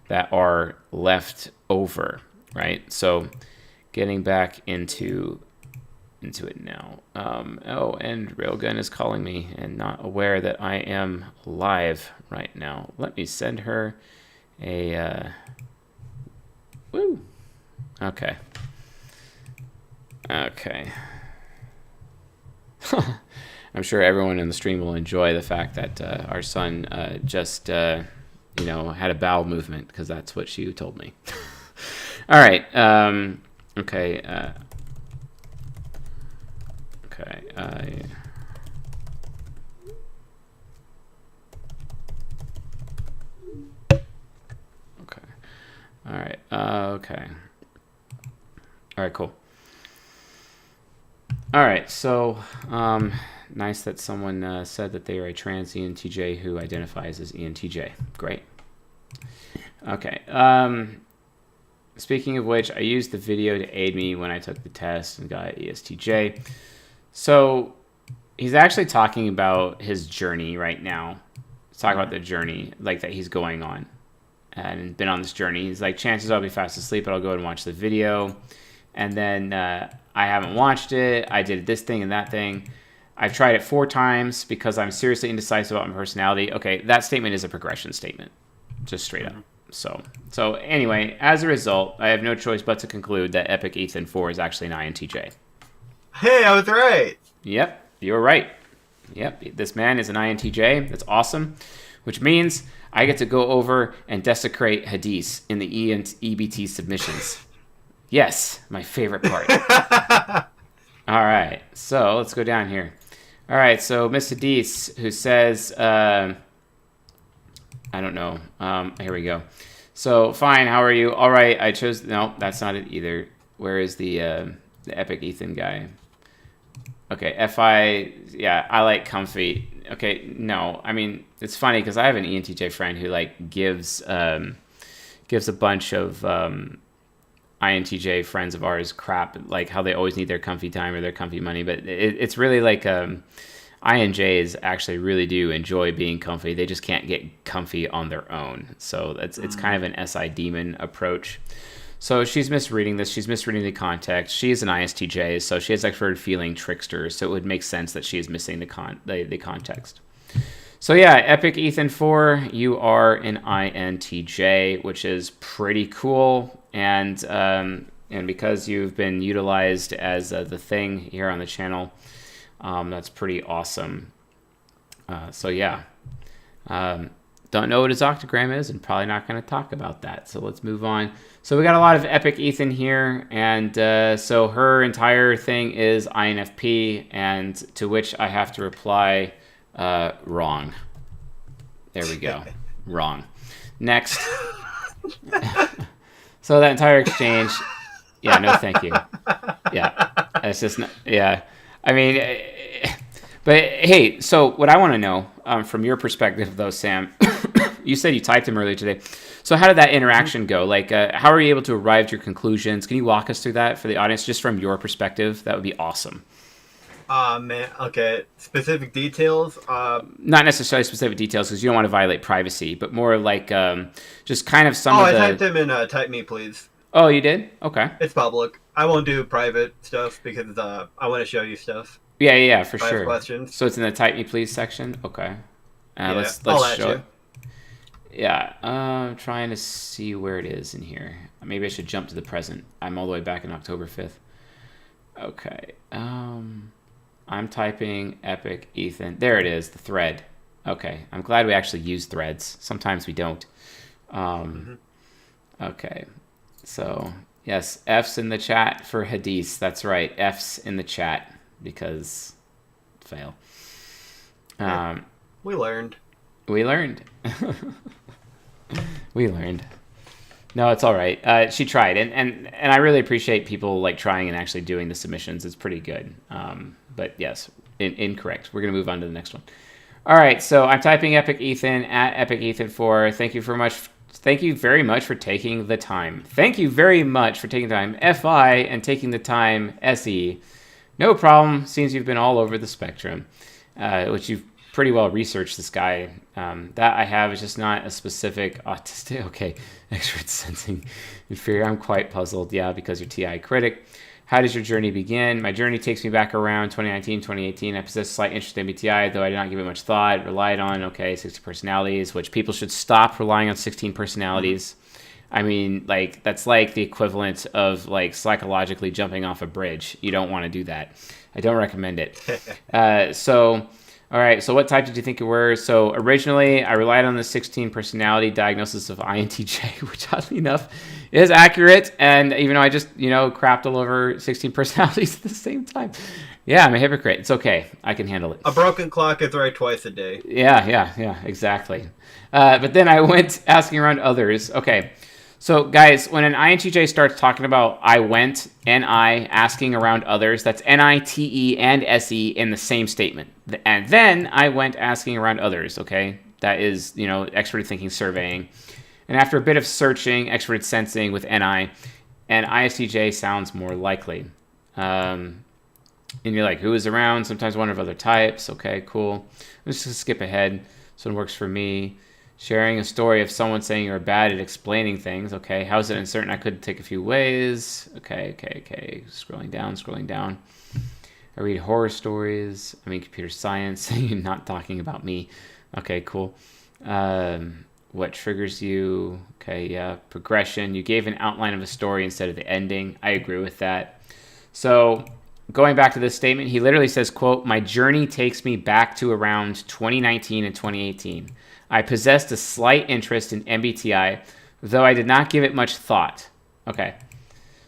that are left over, right? So getting back into it now. And Railgun is calling me and not aware that I am live right now. Let me send her a woo. Okay. I'm sure everyone in the stream will enjoy the fact that our son just had a bowel movement, because that's what she told me. All right. Okay. All right. Okay. All right. Cool. All right. So, nice that someone said that they are a trans ENTJ who identifies as ENTJ. Great. Okay. Speaking of which, I used the video to aid me when I took the test and got ESTJ. So he's actually talking about his journey right now. He's talking about the journey like that he's going on and been on this journey. He's like, chances I'll be fast asleep, but I'll go and watch the video. And then I haven't watched it. I did this thing and that thing. I've tried it 4 times because I'm seriously indecisive about my personality. Okay, that statement is a progression statement, just straight up. So anyway, as a result, I have no choice but to conclude that Epic Ethan 4 is actually an INTJ. Hey, I was right. Yep, you were right. Yep, this man is an INTJ. That's awesome, which means I get to go over and desecrate Hadith in the EBT submissions. Yes, my favorite part. All right, so let's go down here. All right, so Miss Hadith, who says, I don't know. Here we go. So, fine, how are you? All right, I chose... No, that's not it either. Where is the Epic Ethan guy? Okay, FI... Yeah, I like comfy. Okay, no. I mean, it's funny because I have an ENTJ friend who, like, gives a bunch of INTJ friends of ours crap, like how they always need their comfy time or their comfy money. But it's really like... INJs actually really do enjoy being comfy. They just can't get comfy on their own. So it's kind of an SI demon approach. So she's misreading this. She's misreading the context. She is an ISTJ, so she has extroverted feeling trickster. So it would make sense that she is missing the context. So yeah, Epic Ethan 4, you are an INTJ, which is pretty cool. And because you've been utilized as the thing here on the channel, that's pretty awesome. So yeah, don't know what his octagram is and probably not going to talk about that. So let's move on. So we got a lot of Epic Ethan here. And so her entire thing is INFP, and to which I have to reply, wrong. There we go. Wrong. Next. So that entire exchange, yeah, no thank you. Yeah, it's just not, yeah. I mean, but hey, so what I want to know from your perspective, though, Sam, you said you typed him earlier today. So how did that interaction go? Like, how are you able to arrive at your conclusions? Can you walk us through that for the audience, just from your perspective? That would be awesome. Man, okay. Specific details? Not necessarily specific details, because you don't want to violate privacy, but more like just kind of some of the... I typed him in Type Me Please. Oh, you did? Okay. It's public. I won't do private stuff because I want to show you stuff. Yeah, for private sure. Questions. So it's in the Type Me Please section? Okay. Yeah, let's show it. Yeah, I'm trying to see where it is in here. Maybe I should jump to the present. I'm all the way back in October 5th. Okay. I'm typing Epic Ethan. There it is, the thread. Okay, I'm glad we actually use threads. Sometimes we don't. Okay, so yes, F's in the chat for Hadith. That's right, F's in the chat because fail. We learned. We learned. We learned. No, it's all right. She tried, and I really appreciate people like trying and actually doing the submissions. It's pretty good. But yes, incorrect. We're gonna move on to the next one. All right, so I'm typing Epic Ethan at Epic Ethan 4. Thank you very much for taking the time. Thank you very much for taking the time, FI, and taking the time, SE. No problem. Seems you've been all over the spectrum, which you've pretty well researched this guy. That I have is just not a specific autistic. Okay, extrovert sensing inferior. I'm quite puzzled. Yeah, because you're TI critic. How does your journey begin? My journey takes me back around 2019, 2018. I possess slight interest in MBTI, though I did not give it much thought. Relied on, 16 personalities, which people should stop relying on 16 personalities. I mean, like, that's like the equivalent of, like, psychologically jumping off a bridge. You don't want to do that. I don't recommend it. All right, so what type did you think you were? So originally, I relied on the 16 personality diagnosis of INTJ, which oddly enough is accurate. And even though I just, crapped all over 16 personalities at the same time. Yeah, I'm a hypocrite. It's okay. I can handle it. A broken clock is right twice a day. Yeah, exactly. But then I went asking around others. Okay, so guys, when an INTJ starts talking about I went, NI, asking around others, that's NITE and SE in the same statement. And then I went asking around others, okay? That is, extroverted thinking surveying. And after a bit of searching, extroverted sensing with NI, and ISTJ sounds more likely. And you're like, who is around? Sometimes one of other types. Okay, cool. Let's just skip ahead. This one works for me. Sharing a story of someone saying you're bad at explaining things. Okay, how's it uncertain? I could take a few ways. Okay. Scrolling down. I read horror stories. I mean, computer science. You're not talking about me. Okay, cool. What triggers you? Okay, yeah. Progression. You gave an outline of a story instead of the ending. I agree with that. So going back to this statement, he literally says, quote, my journey takes me back to around 2019 and 2018. I possessed a slight interest in MBTI, though I did not give it much thought. Okay.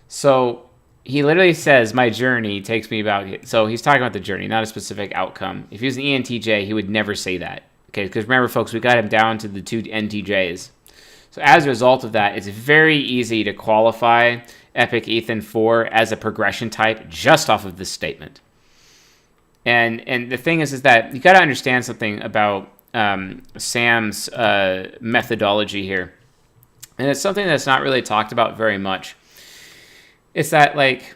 So he literally says my journey takes me about... So he's talking about the journey, not a specific outcome. If he was an ENTJ, he would never say that. Okay, because remember, folks, we got him down to the 2 NTJs. So as a result of that, it's very easy to qualify Epic Ethan 4 as a progression type just off of this statement. And the thing is that you got to understand something about Sam's methodology here. And it's something that's not really talked about very much. It's that, like,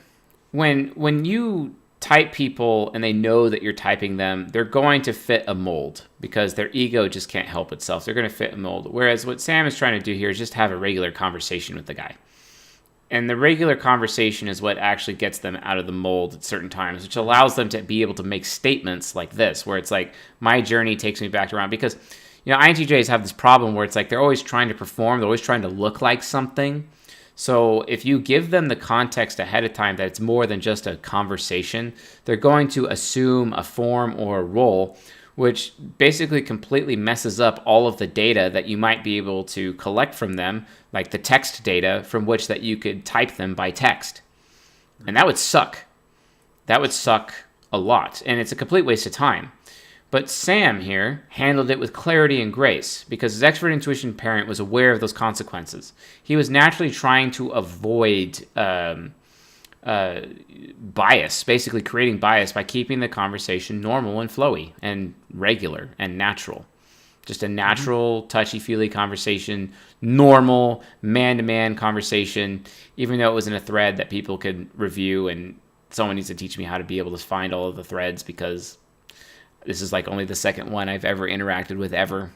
when you type people and they know that you're typing them, they're going to fit a mold because their ego just can't help itself. They're going to fit a mold. Whereas what Sam is trying to do here is just have a regular conversation with the guy. And the regular conversation is what actually gets them out of the mold at certain times, which allows them to be able to make statements like this, where it's like, my journey takes me back around. Because, INTJs have this problem where it's like they're always trying to perform. They're always trying to look like something. So if you give them the context ahead of time that it's more than just a conversation, they're going to assume a form or a role, which basically completely messes up all of the data that you might be able to collect from them, like the text data from which that you could type them by text. And that would suck. That would suck a lot. And it's a complete waste of time. But Sam here handled it with clarity and grace because his expert intuition parent was aware of those consequences. He was naturally trying to avoid bias, basically creating bias by keeping the conversation normal and flowy and regular and natural. Just a natural, touchy-feely conversation, normal, man-to-man conversation, even though it was in a thread that people could review, and someone needs to teach me how to be able to find all of the threads because this is like only the second one I've ever interacted with ever.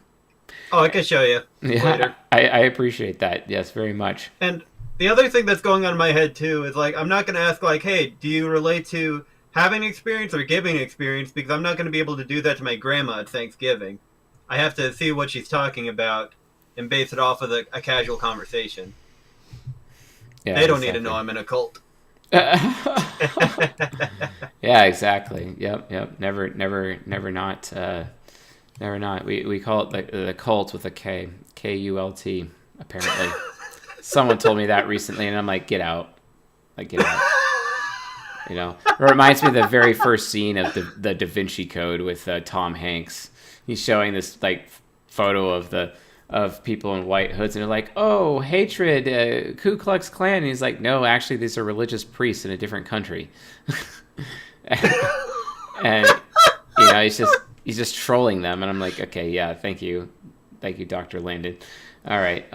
Oh, I can show you later. I appreciate that. Yes, very much. And the other thing that's going on in my head, too, is, like, I'm not going to ask, like, hey, do you relate to having experience or giving experience? Because I'm not going to be able to do that to my grandma at Thanksgiving. I have to see what she's talking about and base it off of a casual conversation. Yeah, they don't need to know I'm in a cult. Yeah, exactly. Yep. Never not. We call it the cult with a K. K-U-L-T, apparently. Someone told me that recently, and I'm like, get out. Like, get out. You know, it reminds me of the very first scene of the Da Vinci Code with Tom Hanks. He's showing this like photo of people in white hoods, and they're like, "Oh, hatred, Ku Klux Klan." And he's like, "No, actually, these are religious priests in a different country." and you know, he's just trolling them, and I'm like, "Okay, yeah, thank you, Dr. Landon." All right,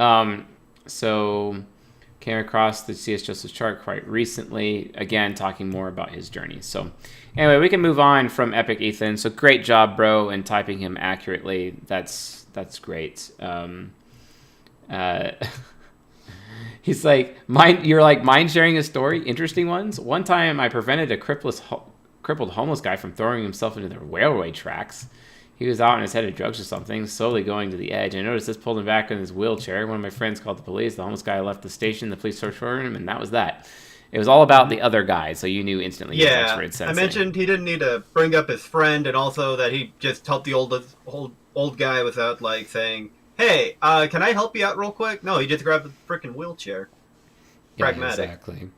so came across the C.S. Joseph chart quite recently, again talking more about his journey. So anyway, we can move on from Epic Ethan. So great job, bro, in typing him accurately. That's great. He's like, you're like, mind sharing a story? Interesting ones? One time I prevented a crippled homeless guy from throwing himself into the railway tracks. He was out on his head of drugs or something, slowly going to the edge. I noticed this pulled him back in his wheelchair. One of my friends called the police. The homeless guy left the station. The police searched for him, and that was that. It was all about the other guy, so you knew instantly he was expert sensei. I mentioned he didn't need to bring up his friend, and also that he just helped the old guy without, like, saying, hey, can I help you out real quick? No, he just grabbed the freaking wheelchair. Pragmatic. Yeah, exactly.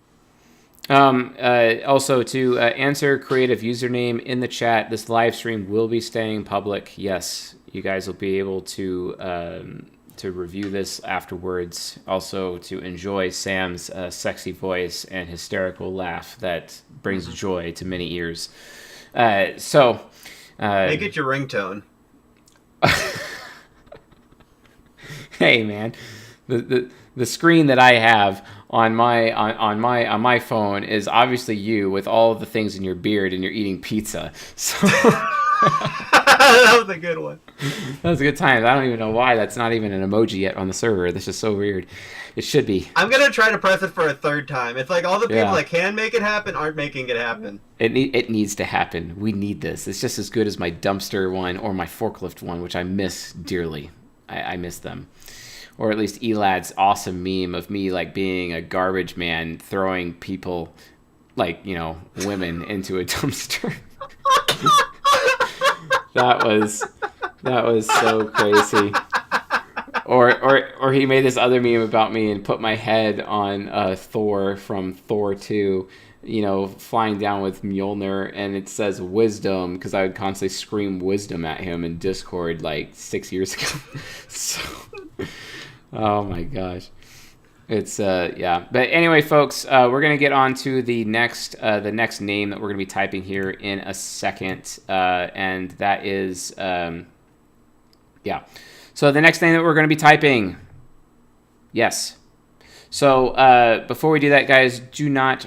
Also, to answer creative username in the chat, this live stream will be staying public. Yes, you guys will be able to review this afterwards. Also, to enjoy Sam's sexy voice and hysterical laugh that brings joy to many ears. Make it your ringtone. Hey, man, the screen that I have on my phone is obviously you with all of the things in your beard, and you're eating pizza. So that was a good one. That was a good time. I don't even know why that's not even an emoji yet on the server. This is so weird. It should be. I'm gonna try to press it for a third time. It's like all the people that can make it happen aren't making it happen. It needs to happen. We need this. It's just as good as my dumpster one or my forklift one, which I miss dearly. I miss them. Or at least Elad's awesome meme of me like being a garbage man throwing people, like, you know, women into a dumpster. That was so crazy. Or he made this other meme about me and put my head on Thor from Thor 2, you know, flying down with Mjolnir, and it says wisdom because I would constantly scream wisdom at him in Discord like 6 years ago. So, oh my gosh. It's yeah. But anyway, folks, we're gonna get on to the next name that we're gonna be typing here in a second, and that is yeah. So the next name that we're gonna be typing, yes. So before we do that, guys, don't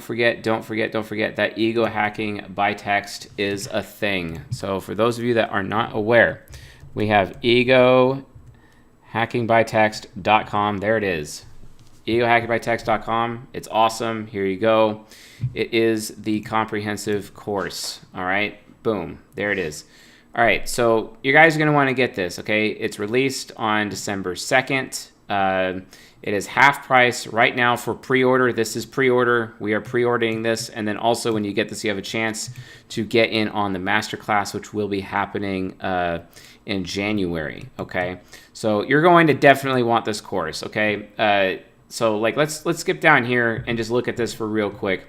forget that ego hacking by text is a thing. So for those of you that are not aware, we have EgoHackingByText.com. There it is. EgoHackingByText.com. It's awesome. Here you go. It is the comprehensive course. All right. Boom. There it is. All right. So you guys are going to want to get this. Okay. It's released on December 2nd. It is half price right now for pre-order. This is pre-order. We are pre-ordering this. And then also when you get this, you have a chance to get in on the masterclass, which will be happening in January. Okay. So you're going to definitely want this course. Okay. So like, let's skip down here and just look at this for real quick.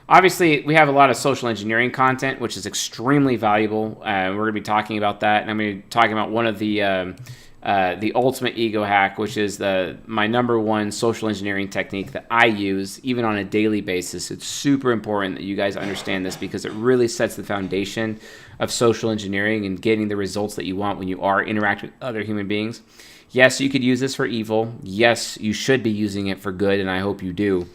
Obviously, we have a lot of social engineering content, which is extremely valuable. We're going to be talking about that, and I'm going to be talking about one of the ultimate ego hack, which is my number one social engineering technique that I use even on a daily basis. It's super important that you guys understand this because it really sets the foundation of social engineering and getting the results that you want when you are interacting with other human beings. Yes, you could use this for evil. Yes, you should be using it for good, and I hope you do.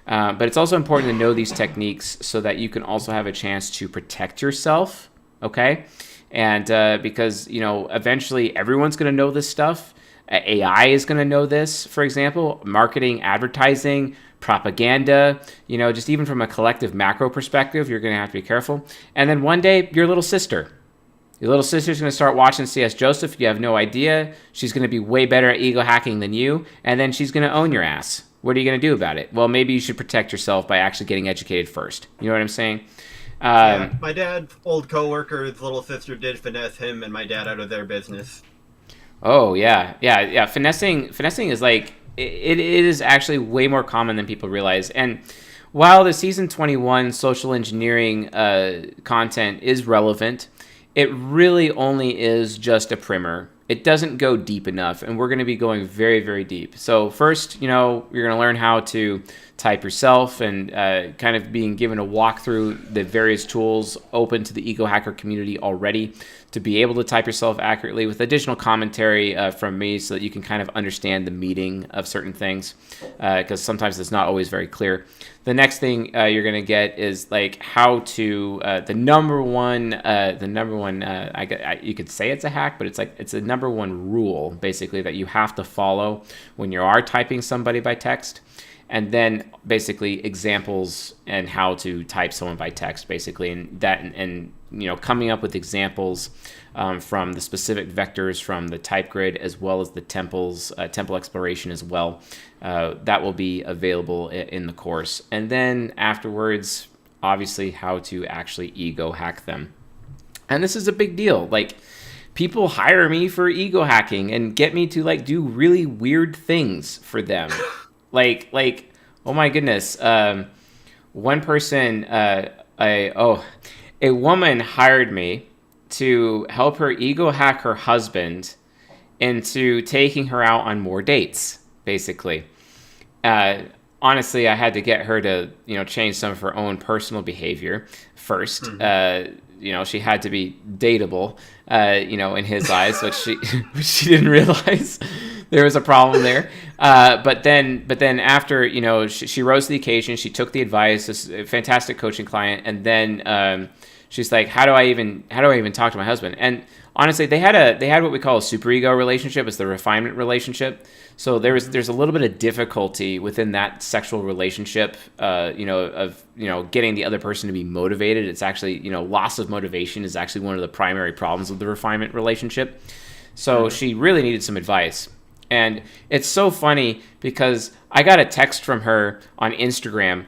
But it's also important to know these techniques so that you can also have a chance to protect yourself, okay? And because, eventually everyone's going to know this stuff. AI is going to know this, for example, marketing, advertising, propaganda, just even from a collective macro perspective, you're going to have to be careful. And then one day, your little sister's going to start watching C.S. Joseph. You have no idea. She's going to be way better at ego hacking than you. And then she's going to own your ass. What are you going to do about it? Well, maybe you should protect yourself by actually getting educated first. You know what I'm saying? Yeah, my dad's old coworker's little sister did finesse him and my dad out of their business. Oh, yeah. Finessing is like, it is actually way more common than people realize. And while the season 21 social engineering content is relevant, it really only is just a primer. It doesn't go deep enough, and we're going to be going very, very deep. So first, you're going to learn how to type yourself and kind of being given a walkthrough the various tools open to the Ego Hacker community already to be able to type yourself accurately with additional commentary from me so that you can kind of understand the meaning of certain things because sometimes it's not always very clear. The next thing you're going to get is like how to the number one you could say it's a hack, but it's a number one rule basically that you have to follow when you are typing somebody by text. And then basically examples and how to type someone by text, basically, and coming up with examples from the specific vectors from the type grid as well as the temple exploration as well. That will be available in the course. And then afterwards, obviously, how to actually ego hack them. And this is a big deal. Like, people hire me for ego hacking and get me to do really weird things for them. Like, oh my goodness. One person, a woman hired me to help her ego hack her husband into taking her out on more dates, basically. Honestly, I had to get her to, change some of her own personal behavior first. Mm-hmm. She had to be dateable, in his eyes, which she didn't realize there was a problem there. But then after, she rose to the occasion. She took the advice. This is a fantastic coaching client, and then she's like, "How do I even talk to my husband?" And honestly, they had what we call a superego relationship. It's the refinement relationship. So there's a little bit of difficulty within that sexual relationship, getting the other person to be motivated. It's actually, loss of motivation is actually one of the primary problems with the refinement relationship. So she really needed some advice. And it's so funny because I got a text from her on Instagram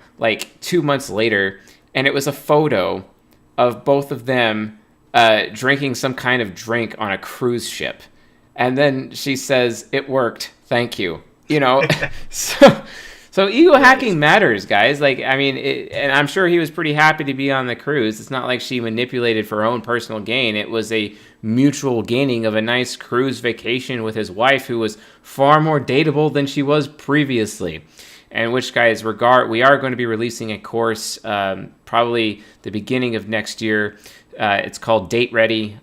2 months later, and it was a photo of both of them drinking some kind of drink on a cruise ship. And then she says, "It worked. Thank you." So ego hacking matters, guys. And I'm sure he was pretty happy to be on the cruise. It's not like she manipulated for her own personal gain. It was a mutual gaining of a nice cruise vacation with his wife, who was far more dateable than she was previously. And which, guys, we are going to be releasing a course probably the beginning of next year. It's called Date Ready,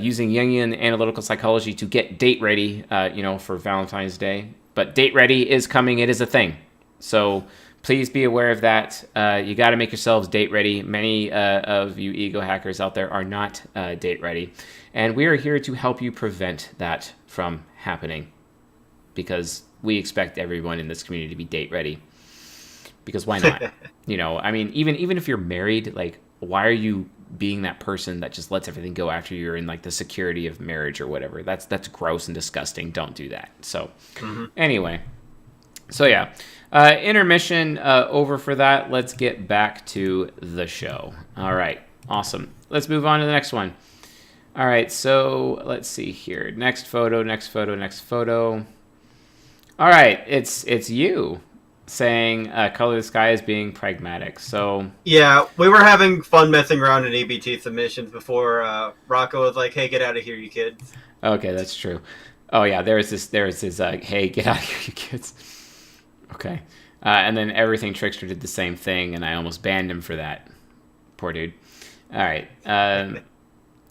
using Jungian analytical psychology to get date ready, for Valentine's Day. But Date Ready is coming. It is a thing. So please be aware of that. You got to make yourselves date ready. Many of you ego hackers out there are not date ready. And we are here to help you prevent that from happening, because we expect everyone in this community to be date ready. Because why not? Even if you're married, why are you being that person that just lets everything go after you're in the security of marriage or whatever? That's gross and disgusting. Don't do that. So anyway, so yeah, intermission over for that. Let's get back to the show. All right, awesome. Let's move on to the next one. All right, so let's see here. Next photo. All right, it's you. saying color the sky as being pragmatic. So yeah, we were having fun messing around in EBT submissions before Rocco was like, "Hey, get out of here, you kids." okay, that's true. Oh yeah, there's this hey, get out of here, you kids. Okay, and then Everything Trickster did the same thing, and I almost banned him for that. Poor dude. All right.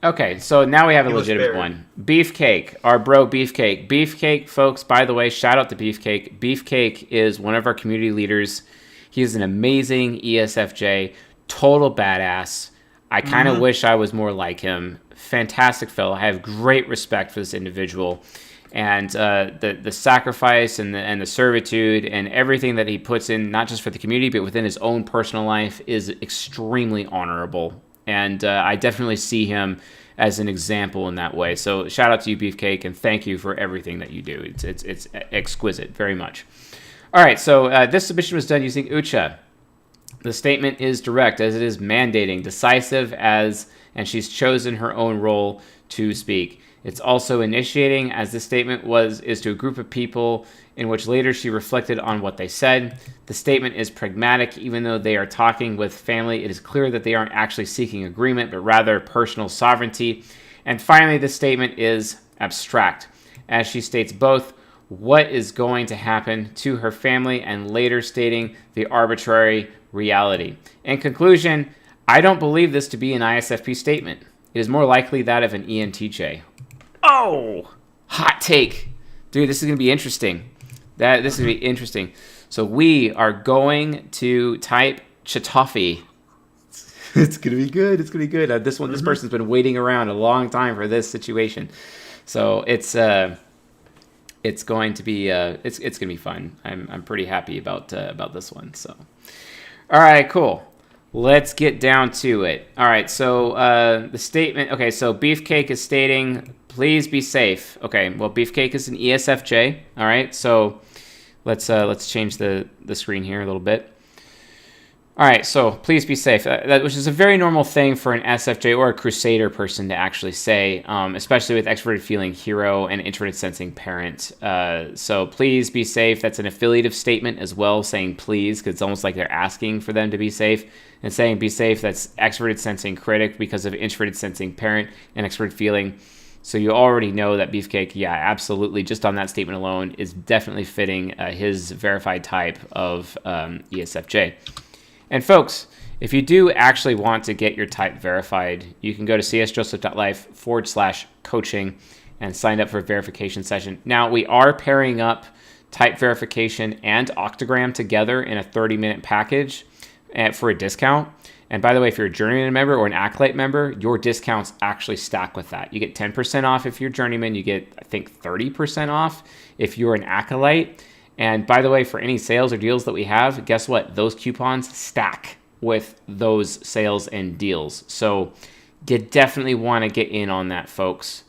Okay, so now we have a legitimate one. Beefcake, our bro Beefcake. Beefcake, folks, by the way, shout out to Beefcake. Beefcake is one of our community leaders. He is an amazing ESFJ, total badass. I kind of wish I was more like him. Fantastic fellow. I have great respect for this individual. And the sacrifice and the servitude and everything that he puts in, not just for the community, but within his own personal life, is extremely honorable. And I definitely see him as an example in that way. So shout out to you, Beefcake, and thank you for everything that you do. It's exquisite, very much. All right, so this submission was done using Ucha. The statement is direct, as it is mandating, decisive as, and she's chosen her own role to speak. It's also initiating, as this statement is to a group of people in which later she reflected on what they said. The statement is pragmatic. Even though they are talking with family, it is clear that they aren't actually seeking agreement, but rather personal sovereignty. And finally, the statement is abstract, as she states both what is going to happen to her family and later stating the arbitrary reality. In conclusion, I don't believe this to be an ISFP statement. It is more likely that of an ENTJ. Oh, hot take. Dude, this is going to be interesting. This is going to be interesting. So we are going to type Chitafi. It's going to be good. It's going to be good. This person's been waiting around a long time for this situation. So it's going to be it's going to be fun. I'm pretty happy about this one. So, all right, cool. Let's get down to it. All right, so the statement. Okay, so Beefcake is stating, please be safe. Okay, well, Beefcake is an ESFJ. All right, so let's change the screen here a little bit. All right, so please be safe, which is a very normal thing for an SFJ or a Crusader person to actually say, especially with extroverted feeling hero and introverted sensing parent. So please be safe. That's an affiliative statement as well, saying please, because it's almost like they're asking for them to be safe. And saying be safe, that's extroverted sensing critic because of introverted sensing parent and extroverted feeling. So you already know that Beefcake, yeah, absolutely, just on that statement alone, is definitely fitting his verified type of ESFJ. And folks, if you do actually want to get your type verified, you can go to csjoseph.life/coaching and sign up for a verification session. Now, we are pairing up type verification and Octagram together in a 30-minute package for a discount. And by the way, if you're a Journeyman member or an Acolyte member, your discounts actually stack with that. You get 10% off if you're Journeyman. You get, I think, 30% off if you're an Acolyte. And by the way, for any sales or deals that we have, guess what? Those coupons stack with those sales and deals. So you definitely want to get in on that, folks.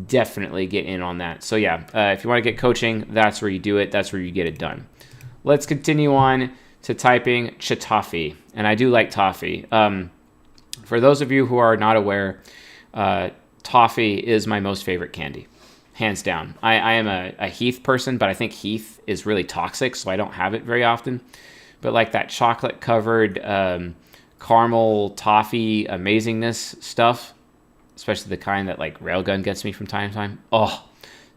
Definitely get in on that. So yeah, if you want to get coaching, that's where you do it. That's where you get it done. Let's continue on to typing Chitafi. And I do like toffee. For those of you who are not aware, toffee is my most favorite candy. Hands down. I am a Heath person, but I think Heath is really toxic, so I don't have it very often. But like that chocolate-covered caramel toffee amazingness stuff, especially the kind that like Railgun gets me from time to time. Oh,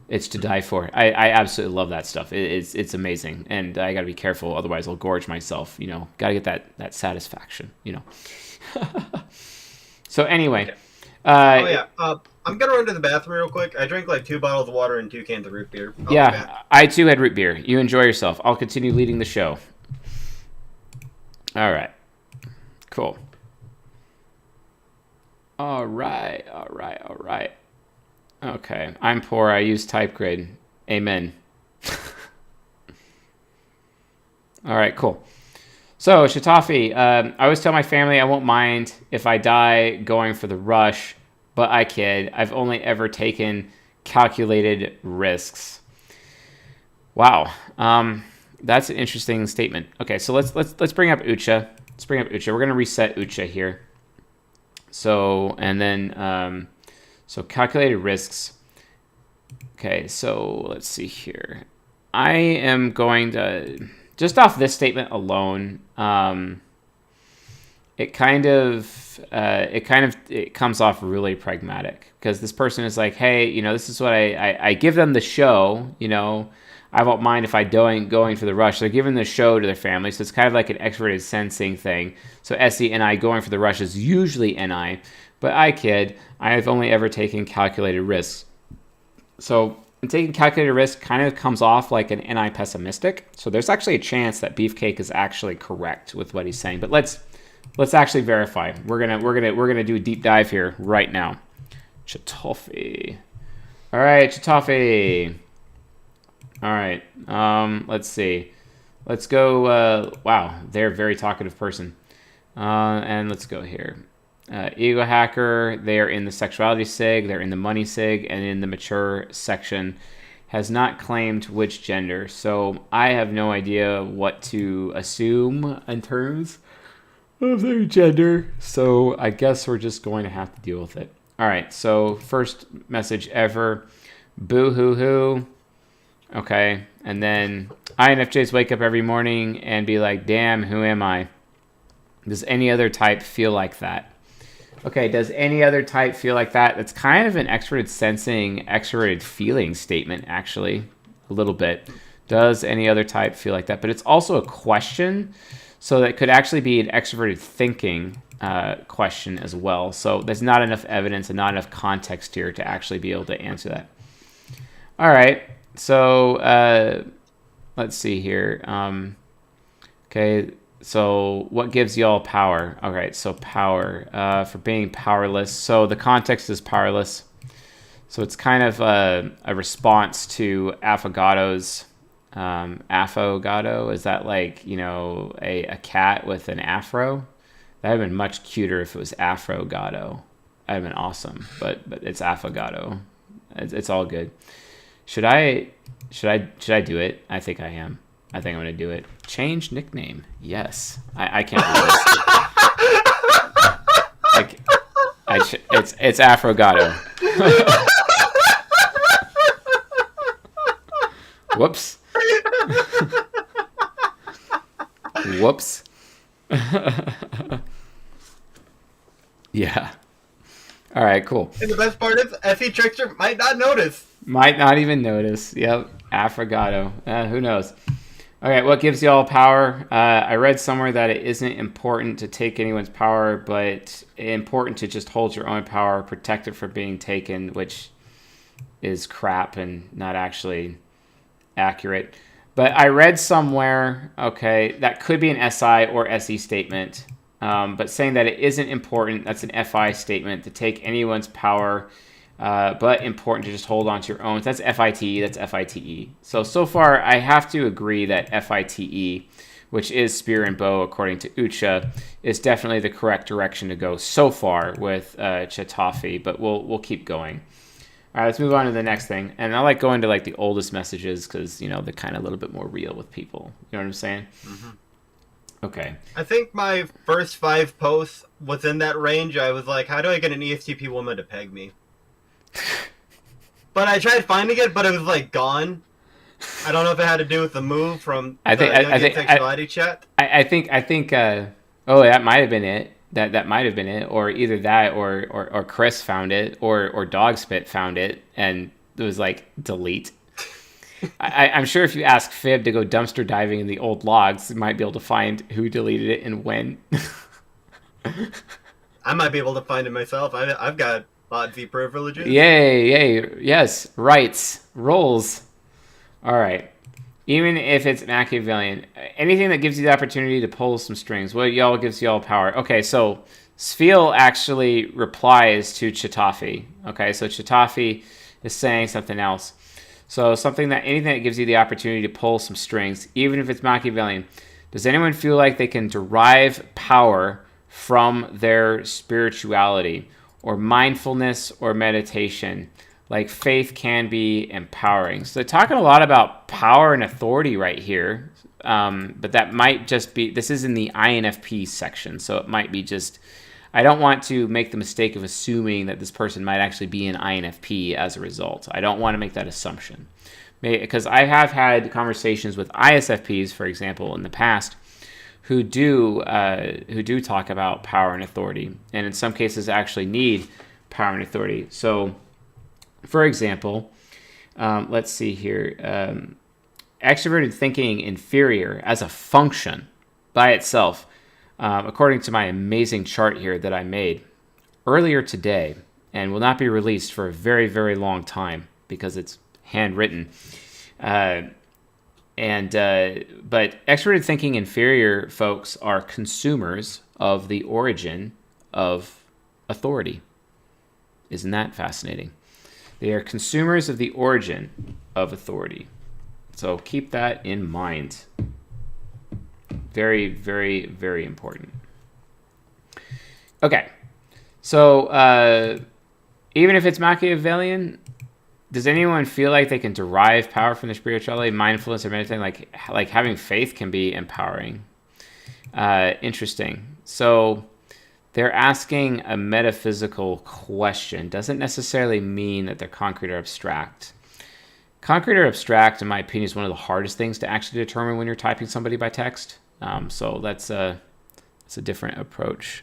it's to die for. I absolutely love that stuff. It's amazing, and I got to be careful, otherwise I'll gorge myself. You know, got to get that satisfaction. You know. So anyway. Okay. I'm gonna run to the bathroom real quick. I drank like 2 bottles of water and 2 cans of root beer. Yeah, I too had root beer. You enjoy yourself. I'll continue leading the show. All right. Cool. All right. Okay. I'm poor. I use type grade. Amen. All right, cool. So, Chitafi, I always tell my family I won't mind if I die going for the rush, but I kid. I've only ever taken calculated risks. Wow. That's an interesting statement. Okay, so let's bring up Ucha. We're going to reset Ucha here. So, and then, so calculated risks. Okay, so let's see here. I am going to just off this statement alone, it comes off really pragmatic, because this person is like, hey, this is what I give them the show, I won't mind if I don't going for the rush. They're giving the show to their family, so it's kind of like an extroverted sensing thing. So SE, going for the rush is usually NI, but I kid, I have only ever taken calculated risks. So taking calculated risk kind of comes off like an NI pessimistic. So there's actually a chance that Beefcake is actually correct with what he's saying. But let's actually verify. We're gonna do a deep dive here right now. Chitafi. All right, Chitafi. All right. Let's see. Let's go. Wow, they're a very talkative person. And let's go here. Ego Hacker, they're in the sexuality sig, they're in the money sig, and in the mature section. Has not claimed which gender, so I have no idea what to assume in terms of their gender. So I guess we're just going to have to deal with it. All right, so first message ever, boo hoo hoo. Okay, and then INFJs wake up every morning and be like, damn, who am I? Does any other type feel like that? Okay, does any other type feel like that? That's kind of an extroverted sensing, extroverted feeling statement, actually, a little bit. Does any other type feel like that? But it's also a question, so that could actually be an extroverted thinking question as well. So there's not enough evidence and not enough context here to actually be able to answer that. All right, so let's see here. Okay. So what gives y'all power? All right, so power, for being powerless. So the context is powerless. So it's kind of a response to Affogado's, Affogado. Is that like, a cat with an afro? That would have been much cuter if it was Afrogado. That would have been awesome, but it's Affogado. It's all good. Should I do it? I think I am. I think I'm going to do it. Change nickname. Yes. I can't do this. It's Afrogado. Whoops. Whoops. Yeah. All right, cool. And the best part is, SE Trickster might not notice. Might not even notice. Yep. Afrogado. Who knows? All right, what gives you all power? I read somewhere that it isn't important to take anyone's power, but important to just hold your own power, protect it from being taken, which is crap and not actually accurate. But I read somewhere, okay, that could be an SI or SE statement, but saying that it isn't important, that's an FI statement, to take anyone's power, but important to just hold on to your own. That's FITE, that's FITE. So far, I have to agree that FITE, which is spear and bow according to Ucha, is definitely the correct direction to go so far with Chitafi, but we'll keep going. All right, let's move on to the next thing. And I like going to like the oldest messages because, they're kind of a little bit more real with people. You know what I'm saying? Mm-hmm. Okay. I think my first 5 posts was in that range. I was like, how do I get an ESTP woman to peg me? But I tried finding it, but it was like gone. I don't know if it had to do with the move from sexuality chat. I think that might have been it. That might have been it, or either that, or Chris found it, or Dogspit found it, and it was like delete. I'm sure if you ask Fib to go dumpster diving in the old logs, you might be able to find who deleted it and when. I might be able to find it myself. I've got Mod Z privileges. Yay, yes, rights, roles. All right. Even if it's Machiavellian, anything that gives you the opportunity to pull some strings, what y'all gives y'all power? Okay, so Sfeel actually replies to Chitafi. Okay, so Chitafi is saying something else. So anything that gives you the opportunity to pull some strings, even if it's Machiavellian. Does anyone feel like they can derive power from their spirituality or mindfulness or meditation? Like faith can be empowering. So they're talking a lot about power and authority right here. But that might just be, this is in the INFP section. So it might be just, I don't want to make the mistake of assuming that this person might actually be an INFP as a result. I don't want to make that assumption. Because I have had conversations with ISFPs, for example, in the past, who do talk about power and authority, and in some cases actually need power and authority. So, for example, let's see here. Extroverted thinking inferior as a function by itself, according to my amazing chart here that I made earlier today, and will not be released for a very, very long time because it's handwritten. But extroverted thinking inferior folks are consumers of the origin of authority. Isn't that fascinating? They are consumers of the origin of authority. So keep that in mind. Very, very, very important. Okay. So even if it's Machiavellian, does anyone feel like they can derive power from the spirituality, mindfulness, or meditating? Like having faith can be empowering. Interesting. So they're asking a metaphysical question. Doesn't necessarily mean that they're concrete or abstract. Concrete or abstract, in my opinion, is one of the hardest things to actually determine when you're typing somebody by text. So that's a different approach.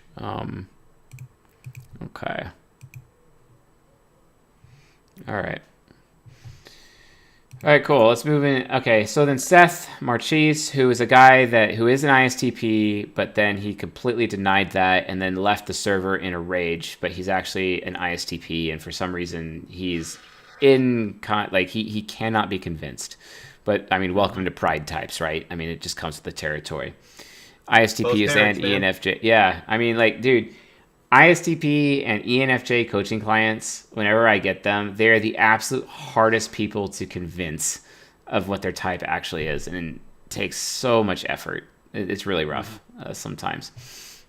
Okay. All right. All right, cool. Let's move in. Okay, so then Seth Marchese, who is a guy who is an ISTP, but then he completely denied that and then left the server in a rage. But he's actually an ISTP, and for some reason he's he cannot be convinced. But I mean, welcome to Pride types, right? I mean, it just comes with the territory. ISTPs and ENFJ. Yeah, I mean, like, dude. ISTP and ENFJ coaching clients, whenever I get them, they're the absolute hardest people to convince of what their type actually is. And it takes so much effort. It's really rough sometimes.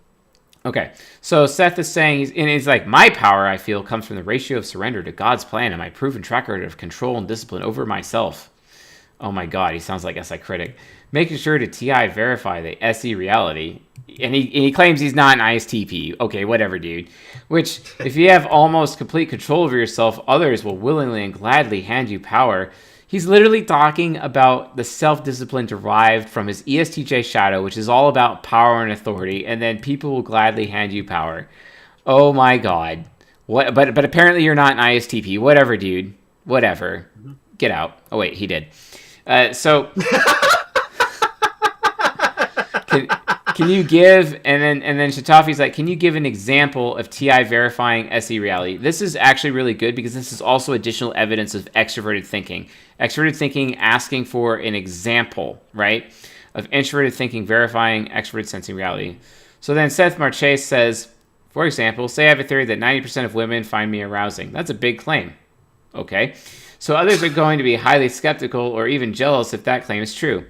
Okay, so Seth is saying, he's like, my power, I feel, comes from the ratio of surrender to God's plan and my proven track record of control and discipline over myself. Oh my God, he sounds like SI critic. Making sure to TI verify the SE reality. And he claims he's not an ISTP. Okay, whatever, dude. Which, if you have almost complete control over yourself, others will willingly and gladly hand you power. He's literally talking about the self-discipline derived from his ESTJ shadow, which is all about power and authority, and then people will gladly hand you power. Oh my God. What? But apparently you're not an ISTP. Whatever, dude. Whatever. Get out. Oh, wait, he did. So... Can you give, and then Chitafi's like, can you give an example of TI verifying SE reality? This is actually really good because this is also additional evidence of extroverted thinking. Extroverted thinking asking for an example, right, of introverted thinking verifying extroverted sensing reality. So then Seth Marchese says, for example, say I have a theory that 90% of women find me arousing. That's a big claim. Okay. So others are going to be highly skeptical or even jealous if that claim is true.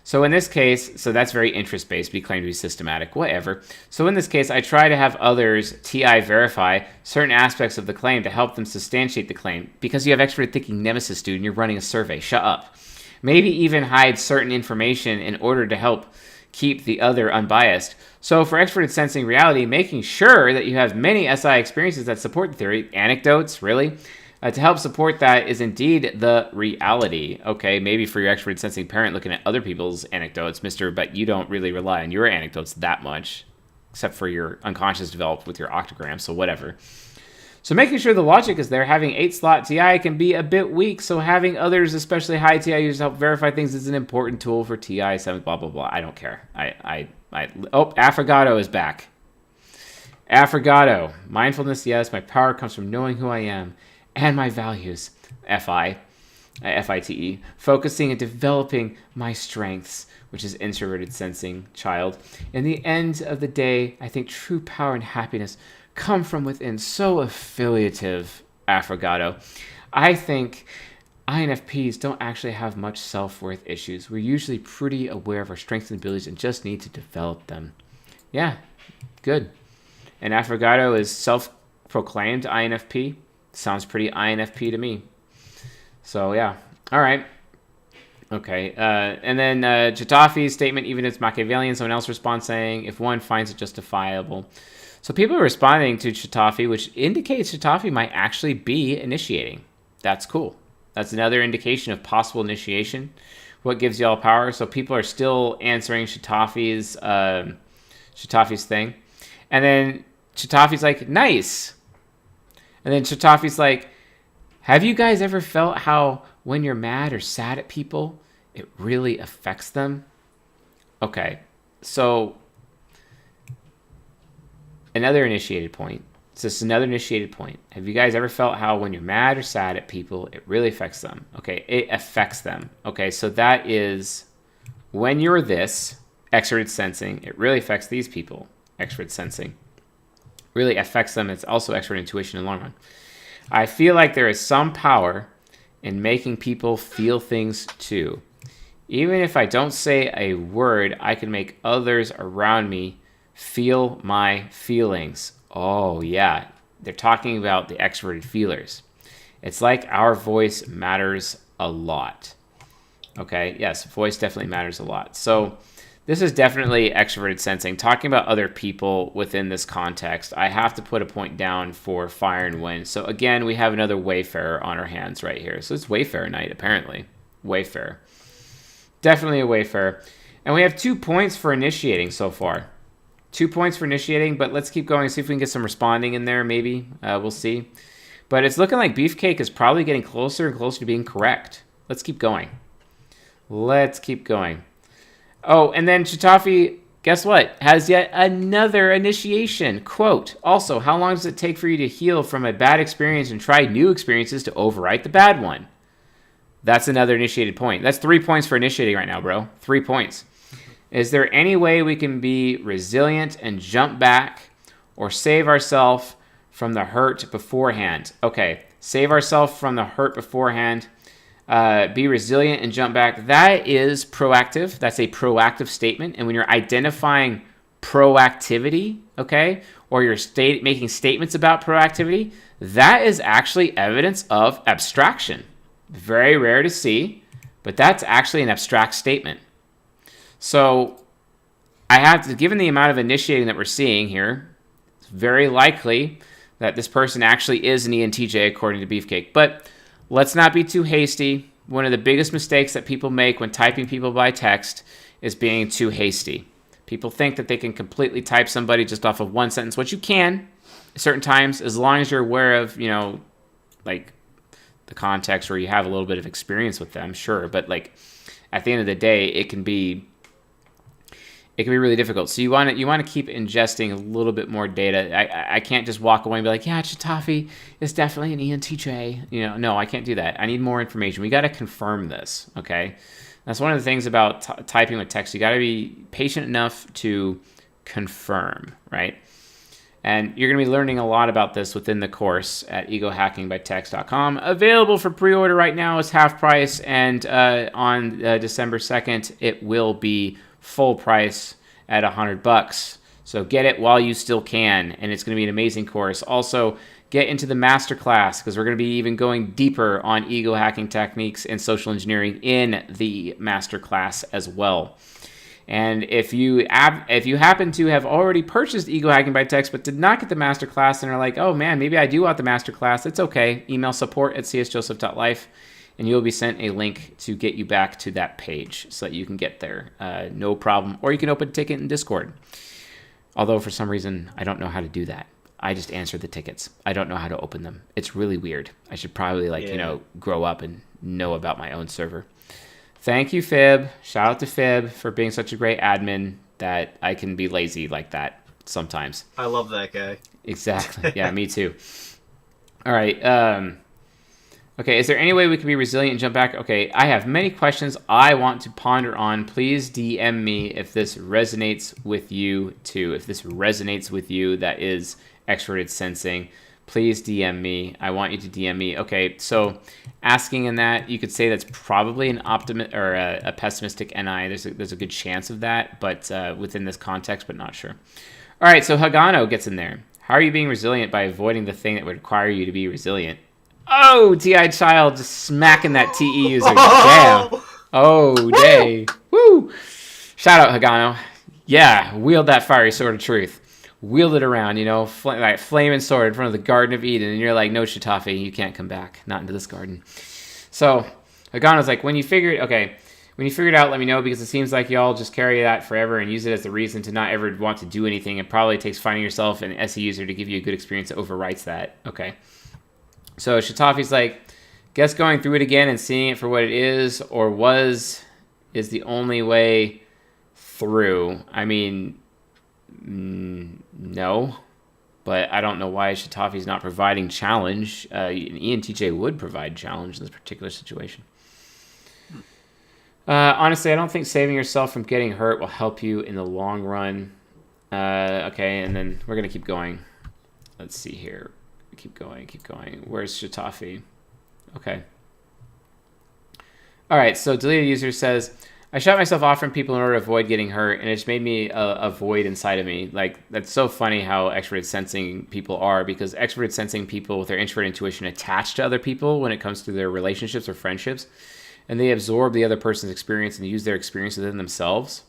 So in this case, so that's very interest-based. We claim to be systematic, whatever. So in this case, I try to have others TI verify certain aspects of the claim to help them substantiate the claim. Because you have extroverted thinking nemesis, dude, and you're running a survey. Shut up. Maybe even hide certain information in order to help keep the other unbiased. So for extroverted sensing reality, making sure that you have many SI experiences that support the theory, anecdotes, really, to help support that is indeed the reality. Okay, maybe for your extroverted sensing parent looking at other people's anecdotes, but you don't really rely on your anecdotes that much, except for your unconscious developed with your octogram, so whatever. So making sure the logic is there, having 8-slot TI can be a bit weak, so having others, especially high TI users, help verify things is an important tool for TI 7, blah, blah, blah. I don't care. Affogato is back. Affogato. Mindfulness, yes. My power comes from knowing who I am and my values, FITE, focusing and developing my strengths, which is introverted sensing child. In the end of the day, I think true power and happiness come from within. So affiliative, Affogato. I think INFPs don't actually have much self-worth issues. We're usually pretty aware of our strengths and abilities and just need to develop them. Yeah, good. And Affogato is self-proclaimed INFP. Sounds pretty INFP to me. So, yeah. All right. Okay. And then Chitafi's statement, even if it's Machiavellian, someone else responds saying, if one finds it justifiable. So people are responding to Chitafi, which indicates Chitafi might actually be initiating. That's cool. That's another indication of possible initiation. What gives y'all power? So people are still answering Chitafi's thing. And then Chitafi's like, nice. And then Chitafi's like, have you guys ever felt how when you're mad or sad at people, it really affects them? Okay, so another initiated point. So this is another initiated point. Have you guys ever felt how when you're mad or sad at people, it really affects them? Okay, it affects them. Okay, so that is when you're this, extroverted sensing, it really affects these people. Extroverted sensing really affects them. It's also extrovert intuition in the long run. I feel like there is some power in making people feel things too. Even if I don't say a word, I can make others around me feel my feelings. Oh, yeah. They're talking about the extroverted feelers. It's like our voice matters a lot. Okay, yes, voice definitely matters a lot. So this is definitely extroverted sensing. Talking about other people within this context, I have to put a point down for fire and wind. So again, we have another Wayfarer on our hands right here. So it's Wayfarer night, apparently. Wayfarer. Definitely a Wayfarer. And we have 2 points for initiating so far. 2 points for initiating, but let's keep going and see if we can get some responding in there, maybe. We'll see. But it's looking like Beefcake is probably getting closer and closer to being correct. Let's keep going. Let's keep going. Oh, and then Chitafi, guess what? Has yet another initiation. Quote, also, how long does it take for you to heal from a bad experience and try new experiences to overwrite the bad one? That's another initiated point. That's 3 points for initiating right now, bro. 3 points. Is there any way we can be resilient and jump back or save ourselves from the hurt beforehand? Okay, save ourselves from the hurt beforehand. Be resilient and jump back. That is proactive. That's a proactive statement. And when you're identifying proactivity, okay, or you're making statements about proactivity, that is actually evidence of abstraction. Very rare to see, but that's actually an abstract statement. So I have to, given the amount of initiating that we're seeing here, it's very likely that this person actually is an ENTJ according to Beefcake. But let's not be too hasty. One of the biggest mistakes that people make when typing people by text is being too hasty. People think that they can completely type somebody just off of one sentence, which you can at certain times, as long as you're aware of, like the context or you have a little bit of experience with them, sure. But like at the end of the day, it can be really difficult. So you want to keep ingesting a little bit more data. I can't just walk away and be like, yeah, Chitafi is definitely an ENTJ. No, I can't do that. I need more information. We got to confirm this, okay? That's one of the things about typing with text. You got to be patient enough to confirm, right? And you're going to be learning a lot about this within the course at EgoHackingByText.com. Available for pre-order right now. It's half price, and on December 2nd, it will be full price at $100. So get it while you still can, and it's going to be an amazing course. Also, get into the masterclass because we're going to be even going deeper on ego hacking techniques and social engineering in the masterclass as well. And if you happen to have already purchased Ego Hacking by Text but did not get the masterclass and are like, oh man, maybe I do want the masterclass, it's okay. Email support@csjoseph.life. And you'll be sent a link to get you back to that page so that you can get there. No problem. Or you can open a ticket in Discord. Although for some reason, I don't know how to do that. I just answer the tickets. I don't know how to open them. It's really weird. I should probably grow up and know about my own server. Thank you, Fib. Shout out to Fib for being such a great admin that I can be lazy like that sometimes. I love that guy. Exactly. Yeah, me too. All right. Okay, is there any way we can be resilient and jump back? Okay, I have many questions I want to ponder on. Please DM me if this resonates with you too. If this resonates with you, that is extroverted sensing. Please DM me. I want you to DM me. Okay, so asking in that, you could say that's probably an optimist or a pessimistic NI. There's a good chance of that, but within this context, but not sure. All right, so Hagano gets in there. How are you being resilient by avoiding the thing that would require you to be resilient? Oh, T.I. Child just smacking that TE user. Damn. Oh, day. Woo. Shout out, Hagano. Yeah, wield that fiery sword of truth. Wield it around, like flaming sword in front of the Garden of Eden. And you're like, no, Chitafi, you can't come back. Not into this garden. So Hagano's like, when you figure it out, let me know, because it seems like y'all just carry that forever and use it as the reason to not ever want to do anything. It probably takes finding yourself an SE user to give you a good experience that overwrites that. Okay. So Chitafi's like, guess going through it again and seeing it for what it is or is the only way through. I mean, no. But I don't know why Chitafi's not providing challenge. An ENTJ would provide challenge in this particular situation. Honestly, I don't think saving yourself from getting hurt will help you in the long run. Okay, and then we're going to keep going. Let's see here. Keep going. Where's Chitafi? Okay. All right, so deleted user says, I shut myself off from people in order to avoid getting hurt, and it just made me a void inside of me. Like, that's so funny how extroverted sensing people are, because extroverted sensing people with their introvert intuition attach to other people when it comes to their relationships or friendships, and they absorb the other person's experience and use their experience within themselves.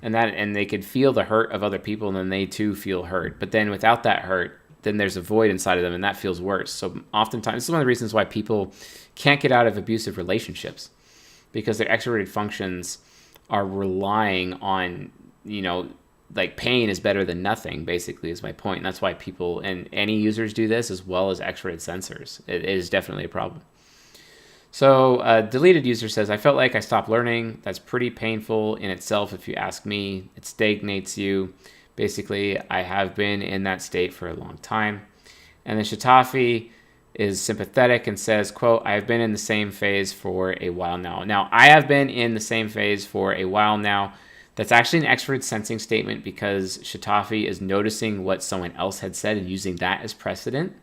And they could feel the hurt of other people, and then they too feel hurt. But then without that hurt, then there's a void inside of them, and that feels worse. So oftentimes, this is one of the reasons why people can't get out of abusive relationships, because their extroverted functions are relying on, like, pain is better than nothing, basically, is my point. And that's why people, and any users do this, as well as extroverted sensors. It is definitely a problem. So deleted user says, I felt like I stopped learning. That's pretty painful in itself, if you ask me. It stagnates you. Basically, I have been in that state for a long time. And then Chitafi is sympathetic and says, quote, I have been in the same phase for a while now. Now, I have been in the same phase for a while now. That's actually an extroverted sensing statement, because Chitafi is noticing what someone else had said and using that as precedent.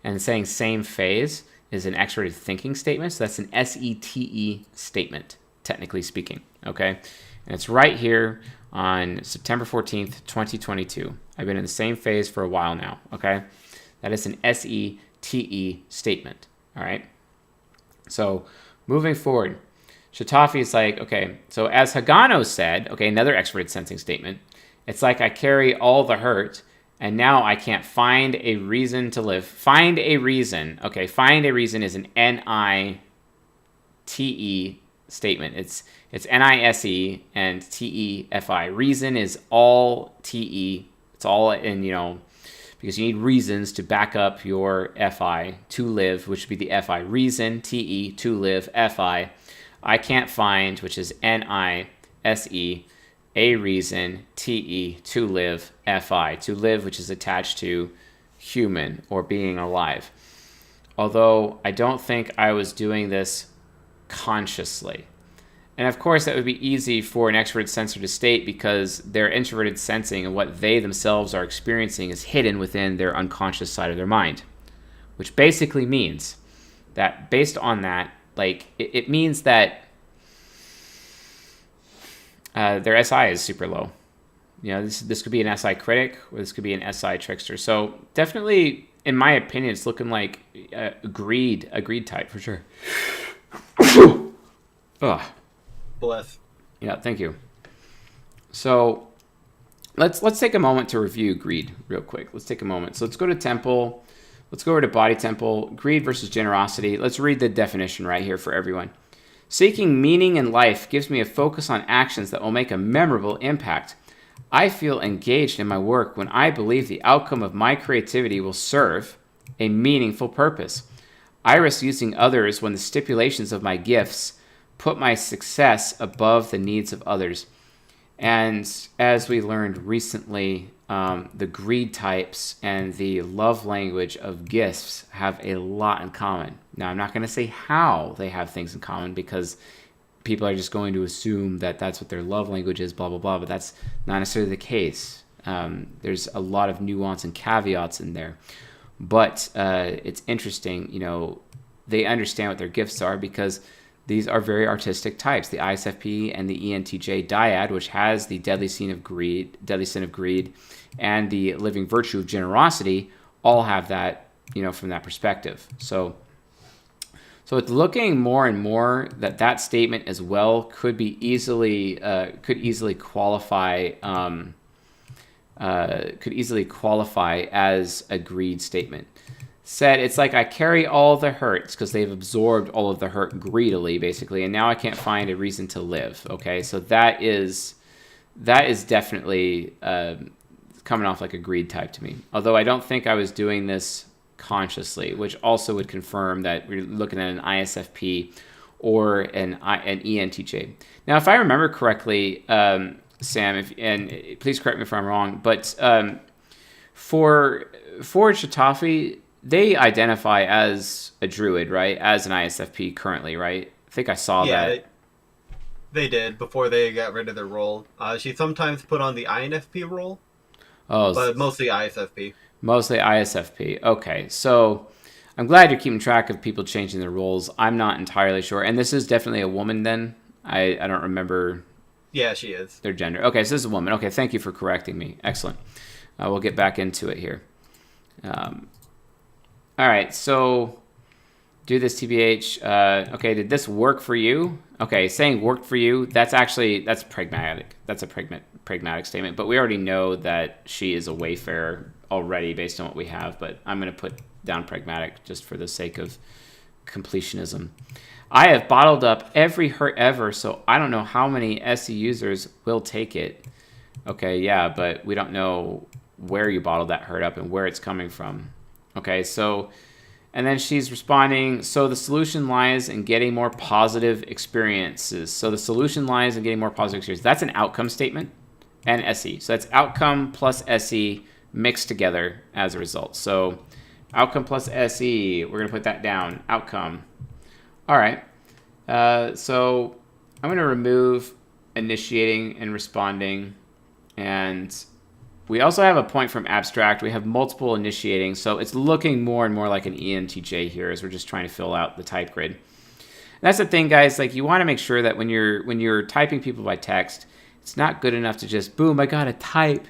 And saying same phase is an extroverted thinking statement. So that's an SETE statement, technically speaking. Okay. And it's right here on September 14th, 2022. I've been in the same phase for a while now. Okay. That is an SETE statement. All right. So moving forward, Chitafi is like, okay, so as Hagano said, okay, another extroverted sensing statement, it's like I carry all the hurt, and now I can't find a reason to live. Find a reason. Okay, find a reason is an NITE statement. It's NISE and TEFI. Reason is all TE. It's all in, because you need reasons to back up your FI, to live, which would be the FI. Reason, TE, to live, FI. I can't find, which is NISE, a reason, TE, to live, FI. To live, which is attached to human or being alive. Although I don't think I was doing this consciously. And of course, that would be easy for an extroverted sensor to state, because their introverted sensing and what they themselves are experiencing is hidden within their unconscious side of their mind. Which basically means that based on that, like, it means that their SI is super low. This could be an SI critic, or this could be an SI trickster. So definitely, in my opinion, it's looking like a greed type for sure. Ugh. Bless. Yeah, thank you. So let's take a moment to review greed real quick. Let's take a moment. So let's go to temple. Let's go over to body temple. Greed versus generosity. Let's read the definition right here for everyone. Seeking meaning in life gives me a focus on actions that will make a memorable impact. I feel engaged in my work when I believe the outcome of my creativity will serve a meaningful purpose. I risk using others when the stipulations of my gifts put my success above the needs of others. And as we learned recently, the greed types and the love language of gifts have a lot in common. Now, I'm not going to say how they have things in common, because people are just going to assume that that's what their love language is, blah, blah, blah, but that's not necessarily the case. There's a lot of nuance and caveats in there. But it's interesting, they understand what their gifts are, because these are very artistic types. The ISFP and the ENTJ dyad, which has the deadly sin of greed, and the living virtue of generosity, all have that, from that perspective. So it's looking more and more that statement as well could easily qualify as a greed statement. said, it's like I carry all the hurts because they've absorbed all of the hurt greedily, basically, and now I can't find a reason to live. Okay, so that is definitely coming off like a greed type to me. Although I don't think I was doing this consciously, which also would confirm that we're looking at an ISFP or an ENTJ. Now, if I remember correctly, Sam, and please correct me if I'm wrong, but for Chitafi, they identify as a druid, right? As an ISFP currently, right? I think I saw that. They did before they got rid of their role. She sometimes put on the INFP role, but mostly ISFP. Mostly ISFP. Okay, so I'm glad you're keeping track of people changing their roles. I'm not entirely sure. And this is definitely a woman then? I don't remember. Yeah, she is. Their gender. Okay, so this is a woman. Okay, thank you for correcting me. Excellent. We'll get back into it here. All right, so do this TBH. Okay, did this work for you? Okay, saying worked for you, that's pragmatic. That's a pragmatic statement. But we already know that she is a wayfarer already based on what we have. But I'm going to put down pragmatic just for the sake of completionism. I have bottled up every hurt ever, so I don't know how many SE users will take it. Okay, yeah, but we don't know where you bottled that hurt up and where it's coming from. Okay, so, and then she's responding, so the solution lies in getting more positive experiences. So the solution lies in getting more positive experiences. That's an outcome statement and SE. So that's outcome plus SE mixed together as a result. So outcome plus SE, we're going to put that down. Outcome. All right. So I'm going to remove initiating and responding. And we also have a point from abstract. We have multiple initiating. So it's looking more and more like an ENTJ here as we're just trying to fill out the type grid. And that's the thing, guys. Like, you want to make sure that when you're typing people by text, it's not good enough to just, boom, I got to type.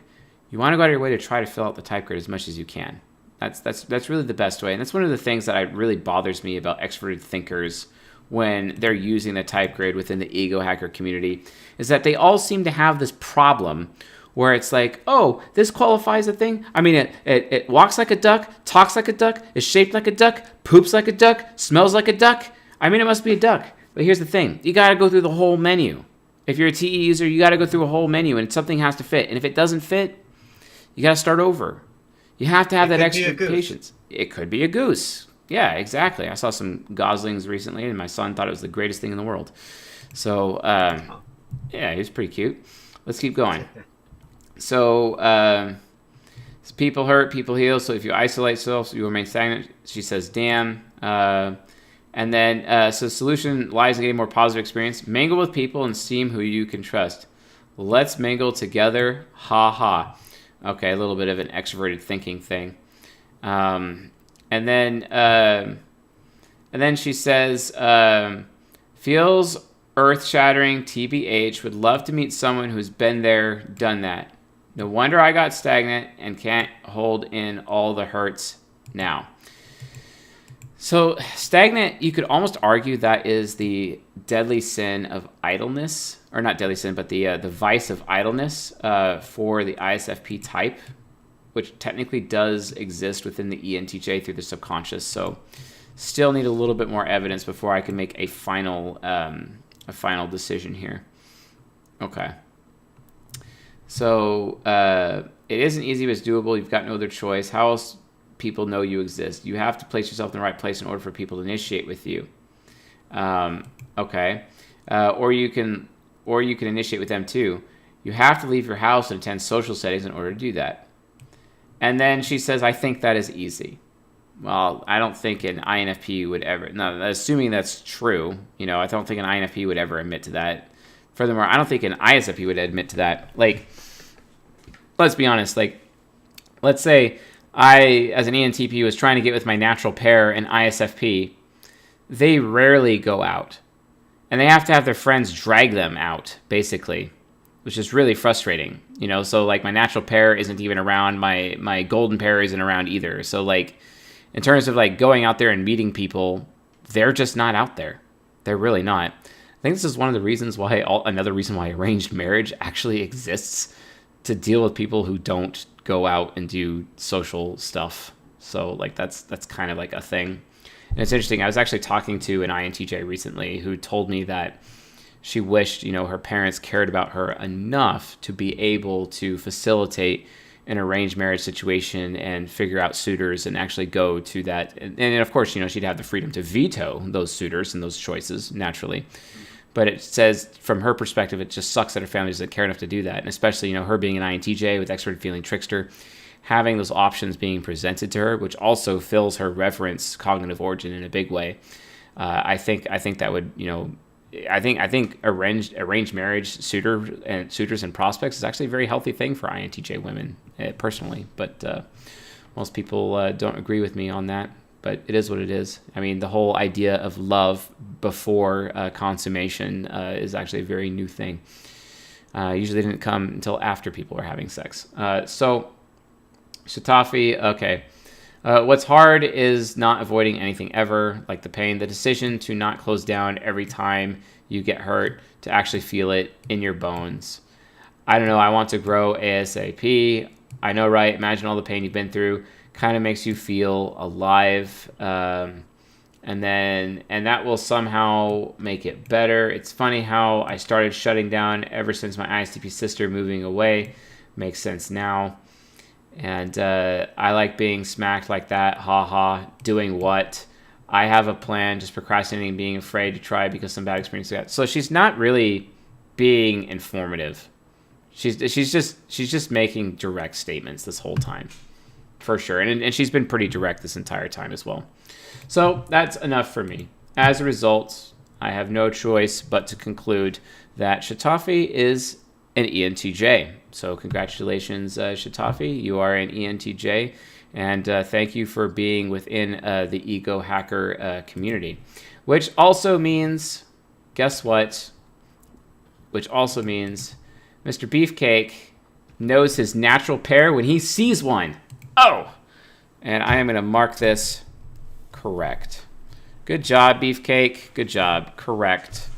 You want to go out of your way to try to fill out the type grid as much as you can. That's really the best way. And that's one of the things that really bothers me about extroverted thinkers when they're using the type grid within the ego hacker community, is that they all seem to have this problem where it's like, oh, this qualifies a thing. I mean, it walks like a duck, talks like a duck, is shaped like a duck, poops like a duck, smells like a duck. I mean, it must be a duck. But here's the thing. You got to go through the whole menu. If you're a TE user, you got to go through a whole menu, and something has to fit. And if it doesn't fit, you got to start over. You have to have that extra patience. It could be a goose. Yeah, exactly. I saw some goslings recently, and my son thought it was the greatest thing in the world. So, yeah, he was pretty cute. Let's keep going. So, people hurt, people heal. So if you isolate yourself, you remain stagnant. She says, damn. And then, so the solution lies in getting more positive experience. Mingle with people and see who you can trust. Let's mingle together. Ha ha. Okay, a little bit of an extroverted thinking thing. And then she says, feels earth-shattering, TBH, would love to meet someone who's been there, done that. No wonder I got stagnant and can't hold in all the hurts now. So stagnant, you could almost argue that is the deadly sin of idleness, or not deadly sin, but the vice of idleness for the ISFP type, which technically does exist within the ENTJ through the subconscious. So still need a little bit more evidence before I can make a final decision here. Okay. So it isn't easy, but it's doable. You've got no other choice. How else people know you exist? You have to place yourself in the right place in order for people to initiate with you. Okay. Or you can initiate with them too. You have to leave your house and attend social settings in order to do that. And then she says, I think that is easy. Well, I don't think an INFP would ever, no, assuming that's true, I don't think an INFP would ever admit to that. Furthermore, I don't think an ISFP would admit to that. Like, let's be honest, like, let's say I, as an ENTP, was trying to get with my natural pair, an ISFP. They rarely go out. And they have to have their friends drag them out, basically, which is really frustrating. So, like, my natural pair isn't even around. My golden pair isn't around either. So, like, in terms of, like, going out there and meeting people, they're just not out there. They're really not. I think this is one of the reasons why, another reason why arranged marriage actually exists, to deal with people who don't go out and do social stuff. So like that's kind of like a thing. And it's interesting. I was actually talking to an INTJ recently who told me that she wished, her parents cared about her enough to be able to facilitate an arranged marriage situation and figure out suitors and actually go to that. And of course, she'd have the freedom to veto those suitors and those choices naturally. But it says from her perspective, it just sucks that her family doesn't care enough to do that. And especially, her being an INTJ with extroverted feeling trickster, having those options being presented to her, which also fills her reverence cognitive origin in a big way. I think that would, I think arranged marriage suitors and prospects is actually a very healthy thing for INTJ women, personally. But most people don't agree with me on that. But it is what it is. I mean, the whole idea of love before consummation is actually a very new thing. Usually didn't come until after people are having sex. So, Chitafi, okay. What's hard is not avoiding anything ever, like the pain. The decision to not close down every time you get hurt, to actually feel it in your bones. I don't know, I want to grow ASAP. I know, right? Imagine all the pain you've been through. Kind of makes you feel alive, and that will somehow make it better. It's funny how I started shutting down ever since my ISTP sister moving away. Makes sense now. And I like being smacked like that. Ha ha. Doing what? I have a plan. Just procrastinating, being afraid to try because some bad experience got. So she's not really being informative. She's just making direct statements this whole time. For sure. And she's been pretty direct this entire time as well. So that's enough for me. As a result, I have no choice but to conclude that Chitafi is an ENTJ. So congratulations, Chitafi. You are an ENTJ. And thank you for being within the Ego Hacker community. Which also means, guess what? Which also means Mr. Beefcake knows his natural pair when he sees one. Oh, and I am going to mark this correct. Good job, Beefcake. Good job. Correct.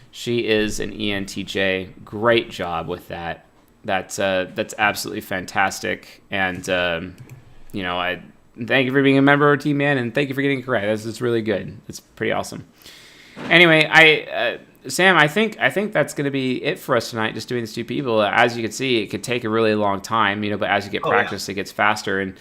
She is an ENTJ. Great job with that. That's absolutely fantastic. And, I thank you for being a member of our team, man, and thank you for getting it correct. That's really good. It's pretty awesome. Anyway, Sam, I think that's going to be it for us tonight, just doing these two people. As you can see, it could take a really long time, but as you get practice, It gets faster. And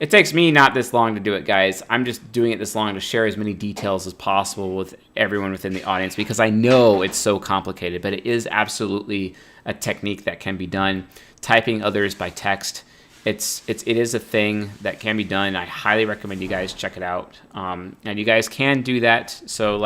it takes me not this long to do it, guys. I'm just doing it this long to share as many details as possible with everyone within the audience because I know it's so complicated, but it is absolutely a technique that can be done. Typing others by text, it is a thing that can be done. I highly recommend you guys check it out. And you guys can do that. So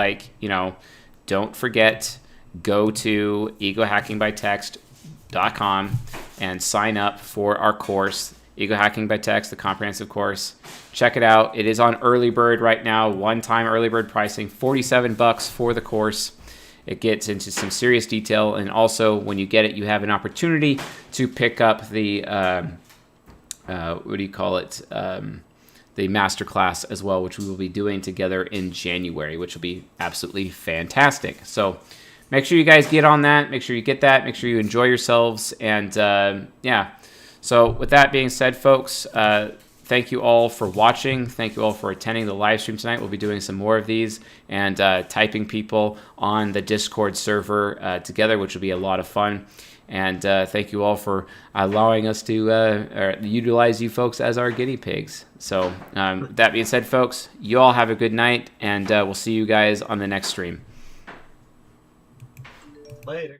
don't forget, go to egohackingbytext.com and sign up for our course, Ego Hacking by Text, the comprehensive course. Check it out. It is on early bird right now, one-time early bird pricing, $47 for the course. It gets into some serious detail, and also when you get it, you have an opportunity to pick up the the masterclass as well, which we will be doing together in January, which will be absolutely fantastic. So make sure you guys get on that. Make sure you get that. Make sure you enjoy yourselves. And so with that being said, folks, thank you all for watching. Thank you all for attending the live stream tonight. We'll be doing some more of these and typing people on the Discord server together, which will be a lot of fun. And thank you all for allowing us to utilize you folks as our guinea pigs. So that being said, folks, you all have a good night, and we'll see you guys on the next stream. Later.